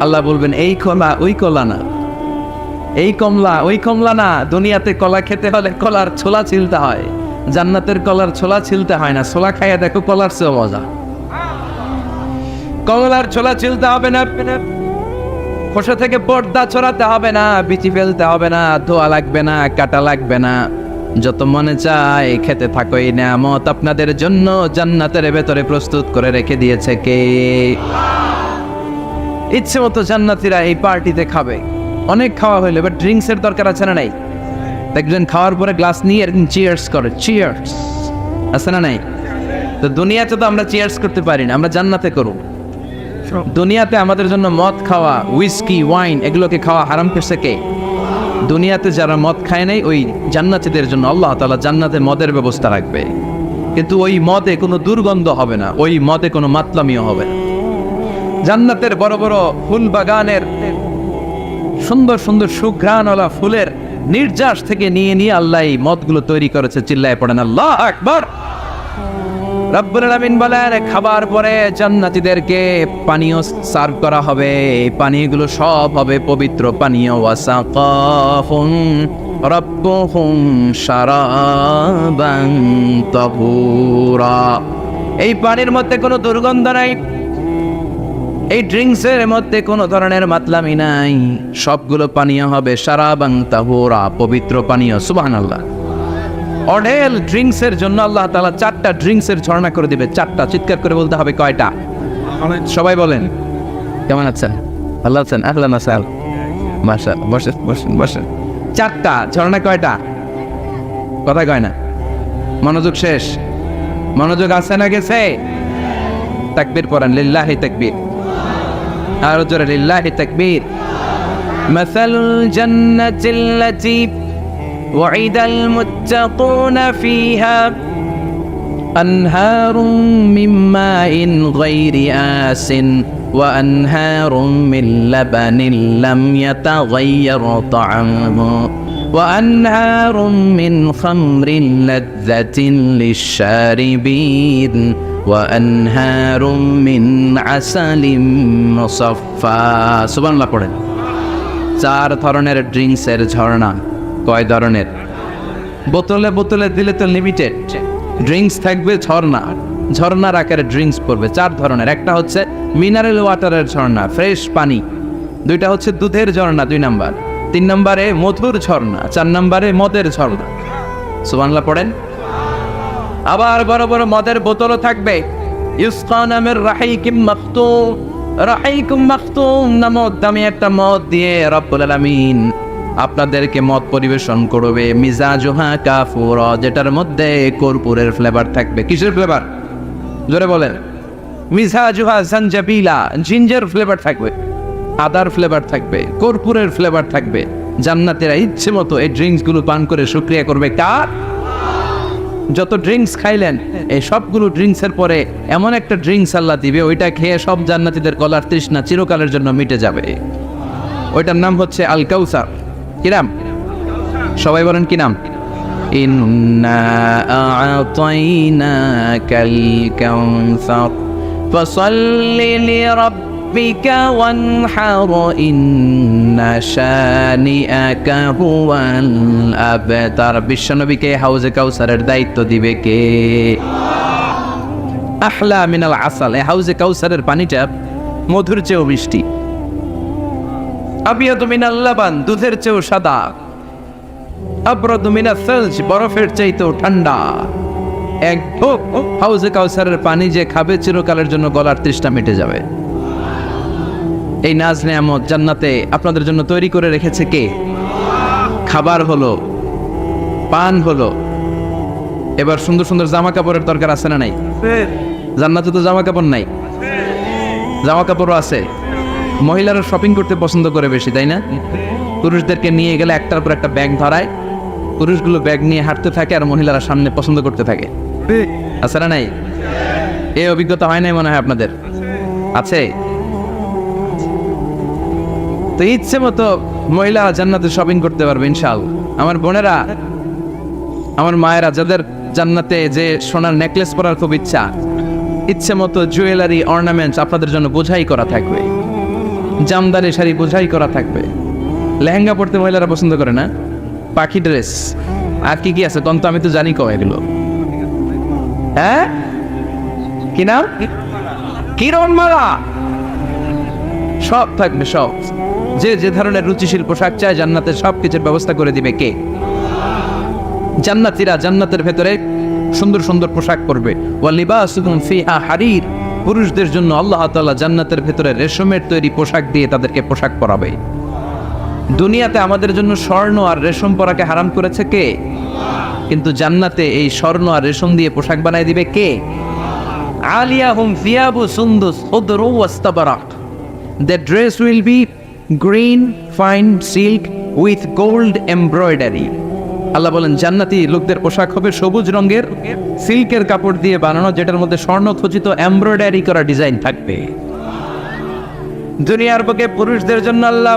আল্লাহ বলবেন এই কলা ওই কলা না, এই কমলা ওই কমলা না। দুনিয়াতে কলা খেতে হলে কলার ছোলা ছিলতে হয়, জান্নাতের কলার ছোলা ছিলতে হয় না। ছোলা খাইয়া দেখো, কলার চেয়ে মজা। কমলার ছোলা ছিলতে হবে না, খোসা থেকে পর্দা ছড়াতে হবে না, বিচি ফেলতে হবে না, ধোয়া লাগবে না, কাটা লাগবে না। যত মনে চায় খেতে থাকো। এই নিয়ামত আপনাদের জন্য জান্নাতের ভেতরে প্রস্তুত করে রেখে দিয়েছে কে? ইচ্ছে মতো জান্নাতীরা এই পার্টিতে খাবে। অনেক খাওয়া হইলো, এবার ড্রিঙ্কসের দরকার আছে না নাই? দেখবেন খাওয়ার পরে গ্লাস নিয়ে এরকম চিয়ার্স করে, চিয়ার্স আছে না নাই? তো দুনিয়াতে তো আমরা চিয়ার্স করতে পারি না, আমরা জান্নাতে করব। দুনিয়াতে আমাদের জন্য মদ খাওয়া, উইস্কি, ওয়াইন এগুলোকে খাওয়া হারাম করছে কে? দুনিয়াতে যারা মদ খায় নাই, ওই জান্নাতীদের জন্য আল্লাহ তাআলা জান্নাতে মদের ব্যবস্থা রাখবে। কিন্তু ওই মদে কোনো দুর্গন্ধ হবে না, ওই মদে কোনো মাতলামিও হবে না। জান্নাতের বড় বড় ফুল বাগানের সুন্দর সুন্দর সুঘ্রাণওয়ালা ফুলের নির্যাস থেকে নিয়ে নিয়ে আল্লাহ এই মদগুলো তৈরি করেছে। চিল্লায় পড়েন আল্লাহু আকবার। রব্বুল আলামিন বলেন, খাবার পরে জান্নাতীদেরকে পানীয় সার্ভ করা হবে। এই পানীয়গুলো সব হবে পবিত্র পানীয়। ওয়াসাকাহুম রাব্বুহুম শারাবান তাহুরা। এই পানির মধ্যে কোনো দুর্গন্ধ নাই, এই ড্রিঙ্কসের মধ্যে কোনো ধরনের মাতলামি নাই। সবগুলো পানীয় হবে শারাবান তাহুরা, পবিত্র পানীয়। সুবহানাল্লাহ। অঢেল ড্রিঙ্কসের জন্য আল্লাহ তাআলা 4টা ড্রিঙ্কসের ঝর্ণা করে দিবে। 4টা, চিৎকার করে বলতে হবে কয়টা? সবাই বলেন। কেমন আছেন? ভালো আছেন? আহলান ওয়াসাহলান। মাশাআল্লাহ। বসেন বসেন বসেন। 4টা ঝর্ণা কয়টা? কথা কয় না। মনোযোগ শেষ। মনোযোগ আছে না গেছে? তাকবীর পড়েন, লিল্লাহি তাকবীর। আর জোরে লিল্লাহি তাকবীর। মাসালুল জান্নাতিল্লাতী وعد المتقون فيها أنهار من ماء غير آس وأنهار من لبن لم يتغير طعمه وأنهار من خمر لذة للشاربين وأنهار من عسل مصفى سبحان الله পড়েন। 4 ধরনের ড্রিঙ্কসের ঝর্ণা। কয় ধরনের? বোতলে বোতলে দিলে তো লিমিটেড। ড্রিঙ্কস থাকবে ঝর্ণা, ঝর্ণার আকারে ড্রিঙ্কস পড়বে। 4 ধরনের। একটা হচ্ছে মিনারেল ওয়াটারের ঝর্ণা, ফ্রেশ পানি। 2টা হচ্ছে দুধের ঝর্ণা, 2 নাম্বার। 3 নম্বরে মধুর ঝর্ণা, 4 নম্বরে মদের ঝর্ণা। সুবহানাল্লাহ পড়েন। আবার বড় বড় মদের বোতলও থাকবে। ইউসকা নামের রাহিকুম মাখতুম, রাহিকুম মাখতুম নামক দামি একটা মদ দিয়ে রব্বুল আলামিন আপনাদেরকে মদ পরিবেশন করবে। মিজাজুহা কাফুরা, যেটার মধ্যে কর্পূরের ফ্লেভার থাকবে। কিসের ফ্লেভার? জোরে বলেন। মিজাজুহা জানজাবিলা, জিঞ্জার ফ্লেভার থাকবে, আদার ফ্লেভার থাকবে, কর্পূরের ফ্লেভার থাকবে। জান্নাতীরা ইচ্ছে মতো এই ড্রিঙ্কসগুলো পান করে শুকরিয়া করবে কার? যত ড্রিঙ্কস খাইলেন, এই সবগুলো ড্রিঙ্কসের পরে এমন একটা ড্রিঙ্কস আল্লাহ দিবে, ওইটা খেয়ে সব জান্নাতীদের গলার তৃষ্ণা চিরকালের জন্য মিটে যাবে। ওইটার নাম হচ্ছে আল কাউসার। কি নাম? সবাই বলেন কি নাম? ইন্না আ'তাইনাকাল কাউসার ফাসাল্লি লিরাব্বিকা রাব্বিকা ওয়ানহার ইন্না শানিআকা হুয়াল আবতার। বিশ্বনবীকে হাউজে কাউসারের দায়িত্ব দিবে কে? আহলা মিনাল আসাল। এই হাউজে কাউসারের পানিটা মধুর চেয়েও মিষ্টি। আবিয়াদু মিনাল লাবান, দুধের চেয়েও সাদা। আবরাদু মিনাস সালজ, বরফের চাইতেও ঠান্ডা। এক ঢোক হাউজে কাউসারের পানি যে খাবে চিরকালের জন্য গলার তৃষ্ণা মিটে যাবে। এই নাজ নেয়ামত জান্নাতে আপনাদের জন্য তৈরি করে রেখেছে কে? খাবার হলো, পান হলো, এবার সুন্দর সুন্দর জামা কাপড়ের দরকার আছে না নাই? জান্নাতে তো জামা কাপড় নাই, জামা কাপড়ও আছে। মহিলারা শপিং করতে পছন্দ করে বেশি, তাই না? পুরুষদেরকে নিয়ে গেলে একটার পর একটা ব্যাগ ধরায়, পুরুষগুলো ব্যাগ নিয়ে হাঁটতে থাকে আর মহিলারা সামনে পছন্দ করতে থাকে, আছে না নাই? এই অভিজ্ঞতা হয় নাই মনে হয় আপনাদের? আছে? তো ইচ্ছে মতো মহিলা জান্নাতে শপিং করতে পারবে ইনশাআল্লাহ। আমার বোনেরা, আমার মায়েরা, যাদের জান্নাতে যে সোনার নেকলেস পরার খুব ইচ্ছা, ইচ্ছে মতো জুয়েলারি অর্নামেন্টস আপনাদের জন্য বোঝাই করা থাকবে। জামদানি শাড়ি বোঝাই করা থাকবে। লেহেঙ্গা পড়তে মহিলারা পছন্দ করে না? পাখি ড্রেস আর কি কি আছে তখন তো আমি তো জানি কম এগুলো। হ্যাঁ, কি নাম? কিরণমালা। সব থাকবে, সব। যে যে ধরনের রুচিশীল পোশাক চায় জান্নাতের সব কিছুর ব্যবস্থা করে দিবে কে? জান্নাতীরা জান্নাতের ভেতরে সুন্দর সুন্দর পোশাক পরবে। ওয়া লিবাসুকুম ফিহা হারির। পুরুষদের জন্য আল্লাহ তাআলা জান্নাতের ভেতরে রেশমের তৈরি পোশাক দিয়ে তাদেরকে পোশাক পরাবে। দুনিয়াতে আমাদের জন্য স্বর্ণ আর রেশম পরাকে হারাম করেছে কে? কিন্তু জান্নাতে এই স্বর্ণ আর রেশম দিয়ে পোশাক বানায় দিবে কে? আলিয়াহুম ফিয়াবু সুন্দুস খুদরু ওয়াস্তাবারাক। The dress will be green fine silk with gold embroidery. আল্লাহ বলেন জান্নাতি লোকদের পোশাক হবে সবুজ রঙের সিল্কের কাপড় দিয়ে বানানো, যেটার মধ্যে স্বর্ণ খচিত এমব্রয়ডারি করা ডিজাইন থাকবে। দুনিয়ার বুকে পুরুষদের জন্য আল্লাহ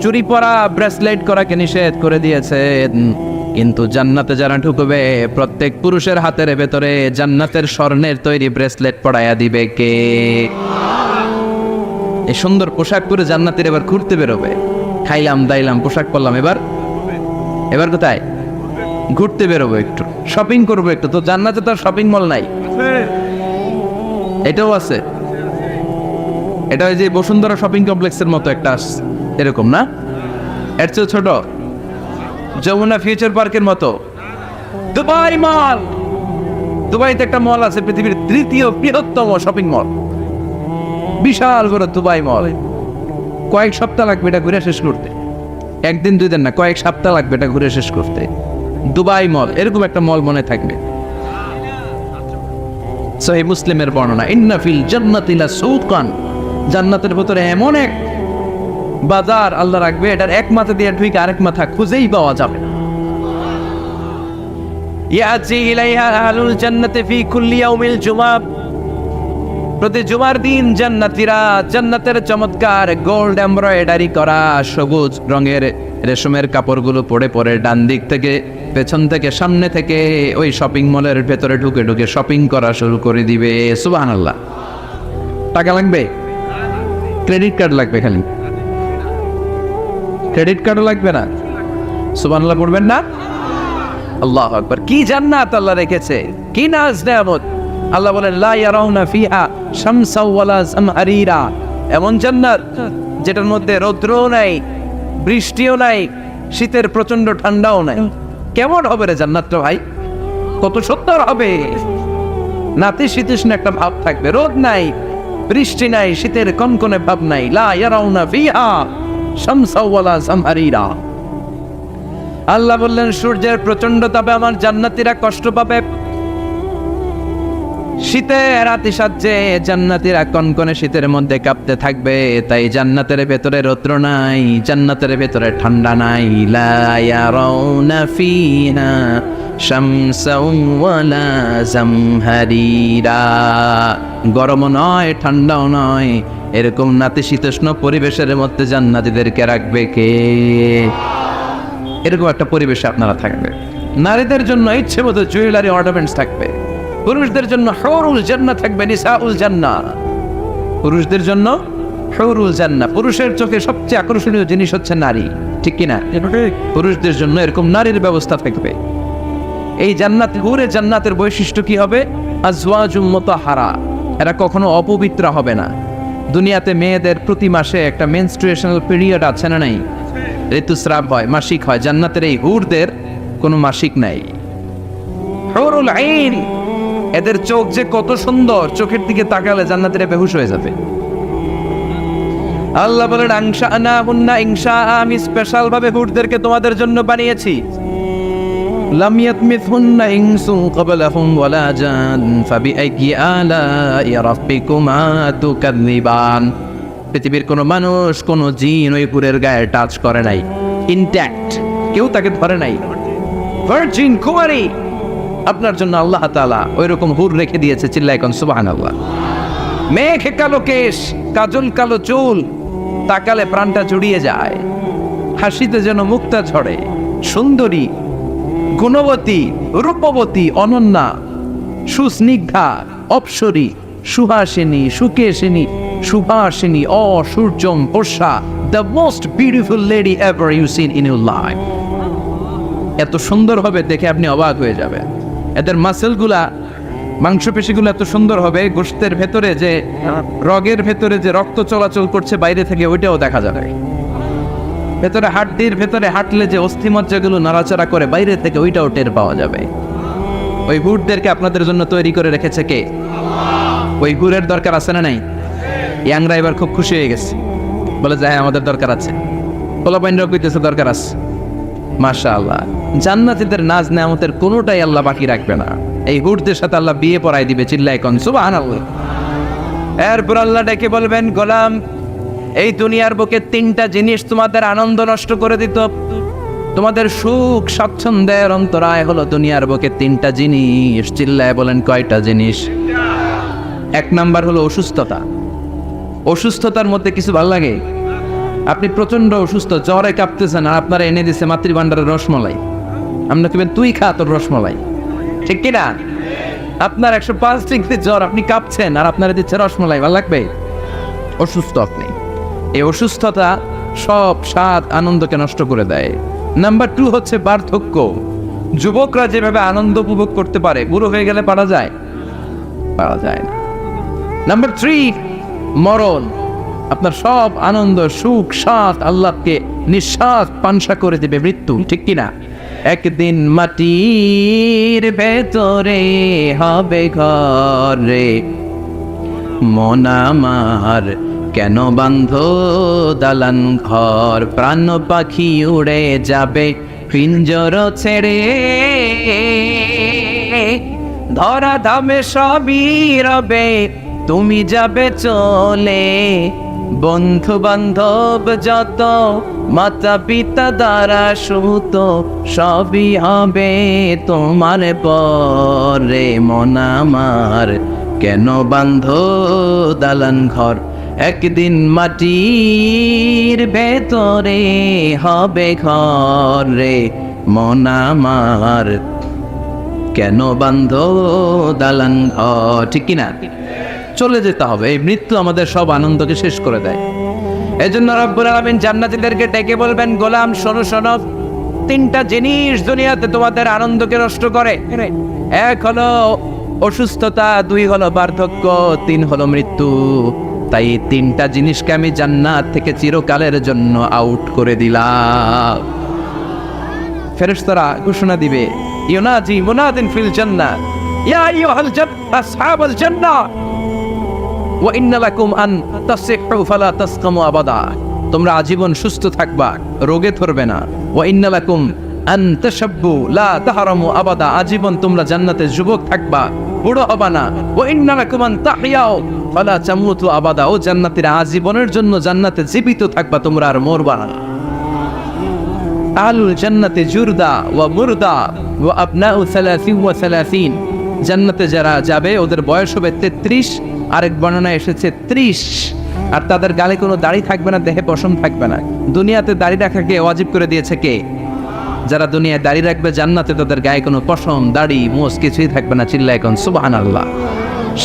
চুরি পরা, ব্রেসলেট করাকে নিষেধ করে দিয়েছেন, কিন্তু জান্নাতে যারা ঢুকবে প্রত্যেক পুরুষের হাতের ভেতরে জান্নাতের স্বর্ণের তৈরি ব্রেসলেট পরাইয়া দিবে কে? এই সুন্দর পোশাক পরে জান্নাতের এবার ঘুরতে বেরোবে। খাইলাম দাইলাম পোশাক পরলাম, এবার কোথায়? ঘুরতে বেরোবো, একটু শপিং করবো একটু। তো জান্নাতে তো আর শপিং মল নাই। এটাও আছে, এটা ওই যে বসুন্ধরা শপিং কমপ্লেক্সের মতো একটা আসছে এরকম না, এর চেয়ে ছোট, যমুনা ফিউচার পার্কের মতো। দুবাই মল, দুবাইতে একটা মল আছে, পৃথিবীর তৃতীয় বৃহত্তম শপিং মল, বিশাল বড় দুবাই মল। কয়েক সপ্তাহ লাগবে এটা ঘুরে শেষ করতে, একদিন দুই দিন না, কয়েক সপ্তাহ লাগবে এটা ঘুরে শেষ করতে। দুবাই মল, এরকম একটা মল মনে থাকবে। সহিহ মুসলিমের বর্ণনা, ইন্না ফিল জান্নাতি লাসুকান, জান্নাতের ভিতরে এমন এক বাজার আল্লাহ রাখবে, এটার এক মাথা দিয়ে ঢুকে আরেক মাথা খুঁজেই পাওয়া যাবে না। ইয়াতি ইলাইহা আহলুল জান্নাতি ফি কুল্লি ইয়াউমিল জুমআ, প্রতি জুমার দিন জান্নাতীরা জান্নাতের চমৎকার গোল্ড এমব্রয়ডারি করা সবুজ রঙের রেশমের কাপড়গুলো পরে পরে ডান দিক থেকে, পেছন থেকে, সামনে থেকে ওই শপিং মলের ভেতরে ঢুকে ঢুকে শপিং করা শুরু করে দিবে। সুবহানাল্লাহ। টাকা লাগবে? ক্রেডিট কার্ড লাগবে, খালি ক্রেডিট কার্ডও লাগবে না? সুবহানাল্লাহ পড়বেন না? আল্লাহু আকবার। কি জান্নাত আল্লাহ রেখেছে, কি নাজ নেয়ামত। আল্লাহ বলেন লা ইয়ারাউনা ফিহা শামসা ওয়ালা জামহারিরা, এমন জান্নাত যেটার মধ্যে রৌদ্রও নাই, বৃষ্টিও নাই, শীতের প্রচন্ড ঠান্ডাও নাই। কেমন হবে রে জান্নাতটা ভাই? কত সুন্দর হবে। নাতিশীতোষ্ণ একটা ভাব থাকবে, রোদ নাই, বৃষ্টি নাই, শীতের কনকনে ভাব নাই। লা ইয়ারাউনা ফিহা শামসা ওয়ালা জামহারিরা। আল্লাহ বললেন সূর্যের প্রচন্ড তাপে আমার জান্নাতীরা কষ্ট পাবে, শীতের আতিশয্যে জান্নাতীরা কনকনে শীতের মধ্যে কাঁপতে থাকবে। তাই জান্নাতের ভেতরে রৌদ্র নাই, জান্নাতের ভেতরে ঠান্ডা নাই। লা ইয়ারাউনা ফিহা শামসাও ওয়ালা জামহারিরা, গরমও নয় ঠান্ডাও নয়, এরকম নাতিশীতোষ্ণ পরিবেশের মধ্যে জান্নাতীদেরকে রাখবে কে? এরকম একটা পরিবেশে আপনারা থাকবে। নারীদের জন্য ইচ্ছে মতো জুয়েলারি অর্নামেন্টস থাকবে, পুরুষদের জন্য হুরুল জান্নাহ থাকবে, নিসাউল জান্নাহ। পুরুষদের জন্য হুরুল জান্নাহ, পুরুষের চোখে সবচেয়ে আকর্ষণীয় জিনিস হচ্ছে নারী, ঠিক কিনা? পুরুষদের জন্য এরকম নারীর ব্যবস্থা থাকবে। এই জান্নাত, হুরে জান্নাতের বৈশিষ্ট্য কি হবে? আজওয়াজুম মুতাহহারা, এরা কখনো অপবিত্র হবে না। দুনিয়াতে মেয়েদের প্রতি মাসে একটা মেনস্ট্রুয়েশনাল পিরিয়ড আছে না নাই? ঋতুস্রাব হয়, মাসিক হয়। জান্নাতের এই হুরদের কোনো মাসিক নাই। হুরুল আইন, এদের চোখ যে কত সুন্দর, চোখের দিকে তাকালে জান্নাতীরা বেহুশ হয়ে যাবে। আল্লাহ বলেন আনশানাহুন্না ইনশা, আমি স্পেশাল ভাবে হুরদেরকে তোমাদের জন্য বানিয়েছি। লাম ইয়াতমিথহুন্না ইনসুন ক্বাবলাহুম ওয়ালা জান ফাবিআইয়ি আলাই রাব্বিকুমা তুকাযযিবান। পৃথিবীর কোনো মানুষ, কোনো জিন ওই হুরের গায়ে টাচ করে নাই, ইনট্যাক্ট, কেউ তাকে ধরে নাই। ভার্জিন কুমারী, আপনার জন্য আল্লাহ তাআলা ওইরকম হুর রেখে দিয়েছে। চিল্লায় কোন সুবহানাল্লাহ। মেঘে কালো কেশ, কাজল কালো চুল, তাকালে প্রাণটা জুড়িয়ে যায়। হাসিতে যেন মুক্তা ঝরে। সুন্দরী, গুণবতী, রূপবতী, অনন্যা, সুস্নিগ্ধা, অপ্সরী, সুহাসিনী, সুকেশিনী, সুভাষিনী, অসূর্যম পোষা, the most beautiful lady ever you seen in your life. এত সুন্দর হবে, দেখে আপনি অবাক হয়ে যাবেন। এদের মাসেলগুলা, মাংসপেশিগুলো এত সুন্দর হবে, গোশতের ভেতরে যে রগের ভেতরে যে রক্ত চলাচল করছে বাইরে থেকে, ওইটাও দেখা যাবে। ভেতরে হাড্ডির ভেতরে হাঁটলে যে অস্থিমজ্জাগুলো নাড়াচাড়া করে বাইরে থেকে, ওইটাও টের পাওয়া যাবে। ওই হুরদেরকে আপনাদের জন্য তৈরি করে রেখেছে কে? ওই হুরের দরকার আছে না নাই? ইয়াংরা এবার খুব খুশি হয়ে গেছে, বলে যে হ্যাঁ আমাদের দরকার আছে। পোলাপাইনরাও কইতেছে দরকার আছে। মাশাআল্লাহ, জান্নাতীদের নাজ নেয়ামতের কোনোটাই আল্লাহ বাকি রাখবে না। এই হুরদের সাথে আল্লাহ বিয়ে পড়াই দিবে। চিল্লায় কোন সুবহানাল্লাহ। এরপর আল্লাহ ডেকে বলবেন, গোলাম, এই দুনিয়ার বুকে তিনটা জিনিস তোমাদের আনন্দ নষ্ট করে দিত, তোমাদের সুখ স্বাচ্ছন্দ্যের অন্তরায় হলো দুনিয়ার বুকে তিনটা জিনিস। চিল্লায় বলেন কয়টা জিনিস? এক নাম্বার হলো অসুস্থতা। অসুস্থতার মধ্যে কিছু ভালো লাগে? আপনি প্রচন্ড অসুস্থ, জ্বরে কাঁপতেছেন, আর আপনারা এনে দিছে মাতৃভান্ডারের রসমলাই, আপনি কিবেন তুই খা তোর রসমলাই, ঠিক কিনা? আপনার 105 ডিগ্রি জ্বর, আপনি কাঁপছেন, আর আপনারা দিচ্ছে রসমলাই, ভালো লাগবে? অসুস্থ আপনি। এই অসুস্থতা সব স্বাদ আনন্দকে নষ্ট করে দেয়। নাম্বার 2 হচ্ছে বার্ধক্য। যুবকরা যেভাবে আনন্দ উপভোগ করতে পারে, বুড়ো হয়ে গেলে পারা যায়? পারা যায় না। নাম্বার 3 মরণ। আপনার সব আনন্দ, সুখ, স্বাদ আল্লাহকে নিঃশ্বাস পানসা করে দেবে মৃত্যু, ঠিক কিনা? একদিন মাটির ভেতরে হবে ঘরে, মন আমার কেন বান্ধ দালান ঘর, প্রাণ পাখি উড়ে যাবে পিঞ্জর ছেড়ে, ধরা ধামে সবই রবে তুমি যাবে চলে, বন্ধু বান্ধব যত মাতা পিতা দ্বারা সুত সবই হবে তোমার পরে, মন আমার কেন বান্ধ দালান ঘর, একদিন মাটির ভেতরে হবে ঘরে, মন আমার কেন বান্ধ দালান ঘর, ঠিক কিনা? চলে যেতে হবে। এই মৃত্যু আমাদের সব আনন্দকে শেষ করে দেয়। এজন্য রব্বুল আলামিন জান্নাতীদেরকে ডেকে বলবেন, গোলাম শোনো শোনো, তিনটা জিনিস দুনিয়াতে তোমাদের আনন্দকে নষ্ট করে। এক হলো অসুস্থতা, 2 হলো বার্ধক্য, 3 হলো মৃত্যু। তাই তিনটা জিনিসকে আমি জান্নাত থেকে চিরকালের জন্য আউট করে দিলাম। ফেরেশতারা ঘোষণা দিবে, ইউনাজি মুনাদিন ফিল জান্নাহ, ইয়া আইয়ুহাল জান্নাত আসহাবাল জান্নাহ ওয়া ইন্না লাকুম আন তাসিহু ফালা তাসকামু আবাদা। তোমরা আজীবন সুস্থ থাকবা, রোগে ধরবে না। ওয়া ইন্না লাকুম আন তাশাব্বু লা তাহরামু আবাদা। আজীবন তোমরা জান্নাতে যুবক থাকবা, বুড়ো হবা না। ওয়া ইন্না লাকুম আন তাহইয়াউ ফালা তামুতু আবাদা। ও জান্নাতীরা, আজীবনের জন্য জান্নাতে জীবিত থাকবা, তোমরা আর মরবা না। আহলুল জান্নাতে জুরদা ওয়া মুরদা ওয়া আবনাউ 30 ওয়া 30। জান্নাতে যারা যাবে ওদের বয়স হবে 33, আরেক বর্ণনায় এসেছে 30, আর তাদের গালে কোনো দাড়ি থাকবে না, দেহে পশম থাকবে না। দুনিয়াতে দাড়ি রাখাকে ওয়াজিব করে দিয়েছে কে? যারা দুনিয়ায় দাড়ি রাখবে, জান্নাতে তাদের গায়ে কোনো পশম, দাড়ি, মোষ কিছুই থাকবে না। চিল্লায় কোন সুবহানাল্লাহ।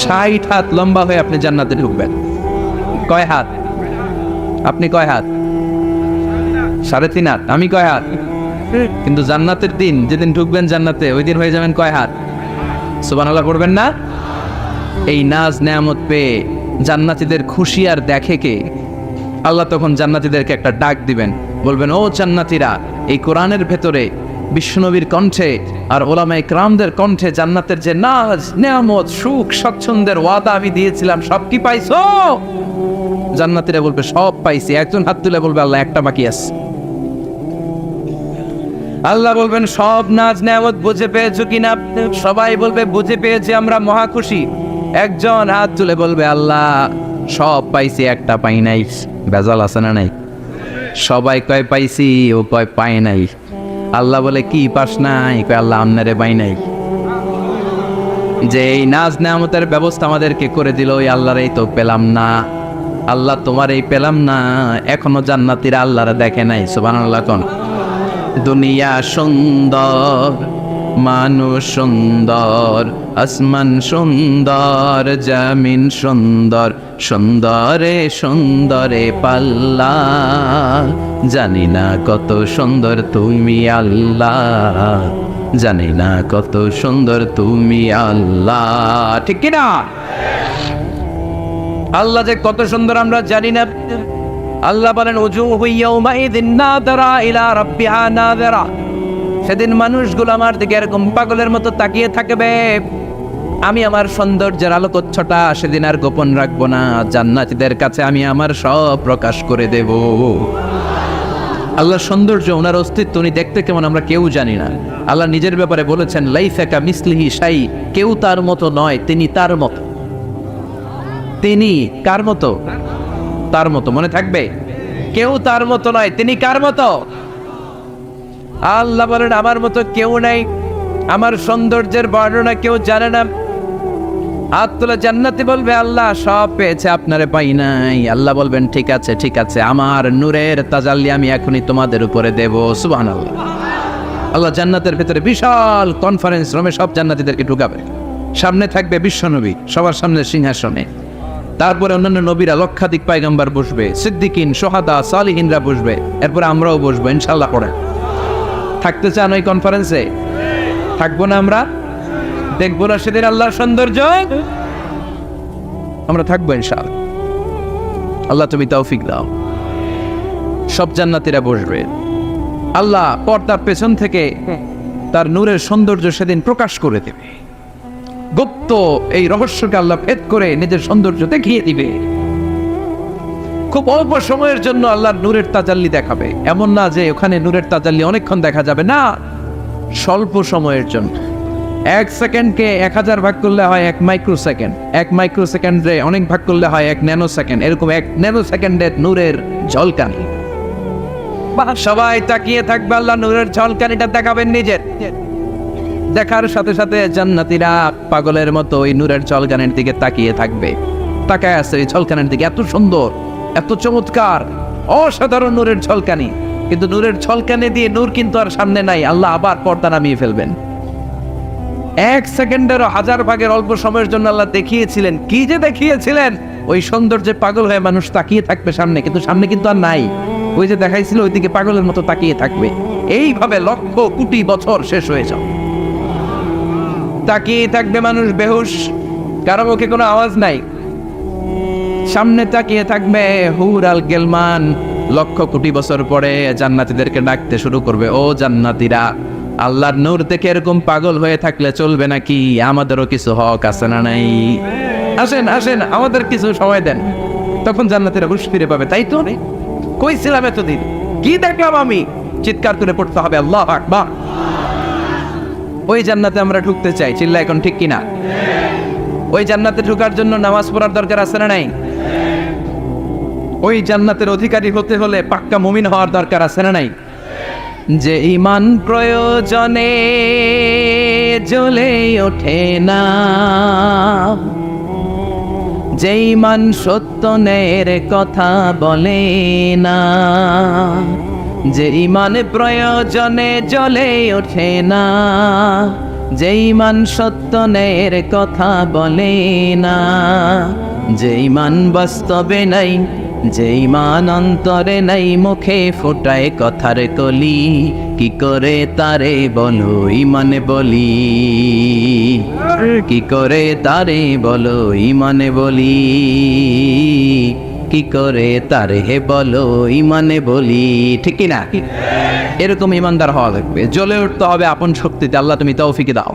60 হাত লম্বা হয়ে আপনি জান্নাতে ঢুকবেন। কয় হাত? আপনি কয় হাত? 3.5 হাত। আমি কয় হাত? কিন্তু জান্নাতের দিন যেদিন ঢুকবেন জান্নাতে ওই দিন হয়ে যাবেন কয় হাত? সুবহানাল্লাহ পড়বেন না? এই নাজ নেয়ামত পেয়ে জান্নাতীদের খুশি আর দেখে কে? আল্লাহ তখন জান্নাতীদেরকে একটা ডাক দিবেন, বলবেন ও জান্নাতীরা, এই কোরআনের ভেতরে বিশ্বনবীর কণ্ঠে আর ওলামায়ে কেরামদের কণ্ঠে জান্নাতের যে নাজ নেয়ামত সুখ স্বচ্ছন্দের ওয়াদা আমি দিয়েছিলাম সব কি পাইছো? জান্নাতীরা বলবে সব পাইছি। একজন হাত তুলে বলবে আল্লাহ একটা বাকি আছে। আল্লাহ বলবেন সব নাজ নেয়ামত বুঝে পেয়েছো কিনা? সবাই বলবে বুঝে পেয়েছি, আমরা মহা খুশি। একজন হাত তুলে বলবে আল্লাহ সব পাইছি একটা পাই নাই। বেজাল আছে না নাই? সবাই কয় পাইছি, ও কয় পাই নাই। আল্লাহ বলে কি পাস নাই? কয় আল্লাহ আমনারে পাই নাই। যে এই নাজ নেয়ামতের ব্যবস্থা আমাদেরকে করে দিল ওই আল্লাহর এই তো পেলাম না। আল্লাহ তোমার এই পেলাম না, এখনো জান্নাতীরা আল্লাহরা দেখে নাই। সুবহানাল্লাহ কোন? দুনিয়া সুন্দর, মানুষ সুন্দর, আসমান সুন্দর, জমিন সুন্দর, সুন্দরে সুন্দরে পাল্লা, জানি না কত সুন্দর তুমি আল্লাহ, জানি না কত সুন্দর তুমি আল্লাহ। ঠিক কিনা? আল্লাহ যে কত সুন্দর আমরা জানি না। আল্লাহ বলেন উজুহু ইয়াউমাইযিন নাযিরা ইলা রাব্বিহা নাযিরা। সেদিন মানুষগুলো আমার দিকে এরকম পাগলের মতো তাকিয়ে থাকবে। আমি আমার সৌন্দর্যের আলোকচ্ছটা সেদিন আর গোপন রাখবো না, জান্নাতীদের কাছে আমি আমার সব প্রকাশ করে দেব। আল্লাহর সৌন্দর্য, ওনার অস্তিত্ব, উনি দেখতে কেমন আমরা কেউ জানি না। আল্লাহ নিজের ব্যাপারে বলেছেন লাইসা কামিসলিহি শাই, কেউ তার মতো নয়, তিনি তার মতো। তিনি কার মতো? তার মতো। মনে থাকবে, কেউ তার মতো নয়, তিনি কার মতো? আল্লাহ বলেন আমার মতো কেউ নাই, আমার সৌন্দর্যের বর্ণনা কেউ জানে না। হাত তোলা জান্নাতি বলবে আল্লাহ সব পেয়েছে, আপনারে পাই নাই। আল্লাহ বলবেন ঠিক আছে ঠিক আছে, আমার নূরের তাজাল্লি আমি এখনই তোমাদের উপরে দেব। সুবহানাল্লাহ। আল্লাহ জান্নাতের ভেতরে বিশাল কনফারেন্স রুমে সব জান্নাতীদেরকে ঢুকাবে। সামনে থাকবে বিশ্বনবী সবার সামনে সিংহাসনে, তারপরে অন্যান্য নবীরা লক্ষাধিক পয়গম্বর বসবে, সিদ্দিকিন, সোহাদা, সালিহিনরা বসবে, এরপরে আমরাও বসবো ইনশাআল্লাহ। পড়ে থাকতে চান ওই কনফারেন্সে? থাকবো না আমরা? দেখবো না সেদিন আল্লাহর সৌন্দর্য? আমরা থাকবো ইনশাআল্লাহ। আল্লাহ তুমি তৌফিক দাও। সব জান্নাতীরা বসবে, আল্লাহ পর্দার পেছন থেকে তার নূরের সৌন্দর্য সেদিন প্রকাশ করে দেবে। গুপ্ত এই রহস্যকে আল্লাহ ভেদ করে নিজের সৌন্দর্য দেখিয়ে দিবে। খুব অল্প সময়ের জন্য আল্লাহর নূরের তাজাল্লি দেখাবে। এমন না যে ওখানে নূরের তাজাল্লি অনেকক্ষণ দেখা যাবে, না, স্বল্প সময়ের জন্য। 1 সেকেন্ডকে 1000 ভাগ করলে হয় 1 মাইক্রো সেকেন্ড, 1 মাইক্রো সেকেন্ডে অনেক ভাগ করলে হয় 1 ন্যানো সেকেন্ড। এরকম 1 ন্যানো সেকেন্ডের নূরের ঝলকানি। সবাই তাকিয়ে থাকবে, আল্লাহ নূরের ঝলকানিটা দেখাবেন নিজের। দেখার সাথে সাথে জান্নাতীরা পাগলের মতো ওই নূরের ঝলকানির দিকে তাকিয়ে থাকবে। তাকায় আছে ওই ঝলকানির দিকে, এত সুন্দর, এত চমৎকার, অসাধারণ নূরের ঝলকানি। কিন্তু নূরের ঝলকানি দিয়ে নূর কিন্তু আর সামনে নাই। আল্লাহ আবার পর্দা নামিয়ে ফেলবেন। 1 সেকেন্ডেরও 1000 ভাগের অল্প সময়ের জন্য আল্লাহ দেখিয়েছিলেন। কি যে দেখিয়েছিলেন! ওই সৌন্দর্যে পাগল হয়ে মানুষ তাকিয়ে থাকবে সামনে, কিন্তু সামনে কিন্তু আর নাই। ওই যে দেখাইছিল ওইদিকে পাগলের মতো তাকিয়ে থাকবে। এইভাবে লক্ষ কোটি বছর শেষ হয়ে যাও, তাকিয়ে থাকবে মানুষ বেহুশ, কারো মুখে কোনো আওয়াজ নাই। সামনে তাকিয়ে থাকবে হুর আল গেলমান। লক্ষ কোটি বছর পরে জান্নাতীদেরকে ডাকতে শুরু করবে, ও জান্নাতীরা, আল্লাহর নূর দেখে এরকম পাগল হয়ে থাকলে চলবে নাকি? আমাদেরও কিছু হক আছে না নাই? আসেন আসেন, আমাদের কিছু সময় দেন। তখন জান্নাতীরা হুঁশ ফিরে পাবে, তাই তো কই ছিলাম এতদিন, কি দেখলাম আমি? চিৎকার করে পড়তে হবে আল্লাহু আকবার। ওই জান্নাতে আমরা ঢুকতে চাই, চিল্লা এখন ঠিক কিনা? ওই জান্নাতে ঢোকার জন্য নামাজ পড়ার দরকার আছে না নাই? ওই জান্নাতের অধিকারী হতে হলে পাক্কা মুমিন হওয়ার দরকার আছে না নাই? যে ঈমান প্রয়োজনে জ্বলে ওঠে না, যে ঈমান সত্য ন্যায়ের কথা বলে না, যে ঈমান প্রয়োজনে জ্বলে ওঠে না, যে ঈমান সত্য ন্যায়ের কথা বলে না, যে ইমান বাস্তবে নাই, যে ইমান অন্তরে নাই, মুখে ফোটায় কথার কলি, কি করে তারে বলো ইমানে বলি, কি করে তারে বলো ইমানে বলি, কি করে তারে হে বলো ইমানে বলি, ঠিক কি না? এরকম ইমানদার হওয়া লাগবে, জ্বলে উঠতে হবে আপন শক্তিতে। আল্লাহ তুমি তৌফিক দাও।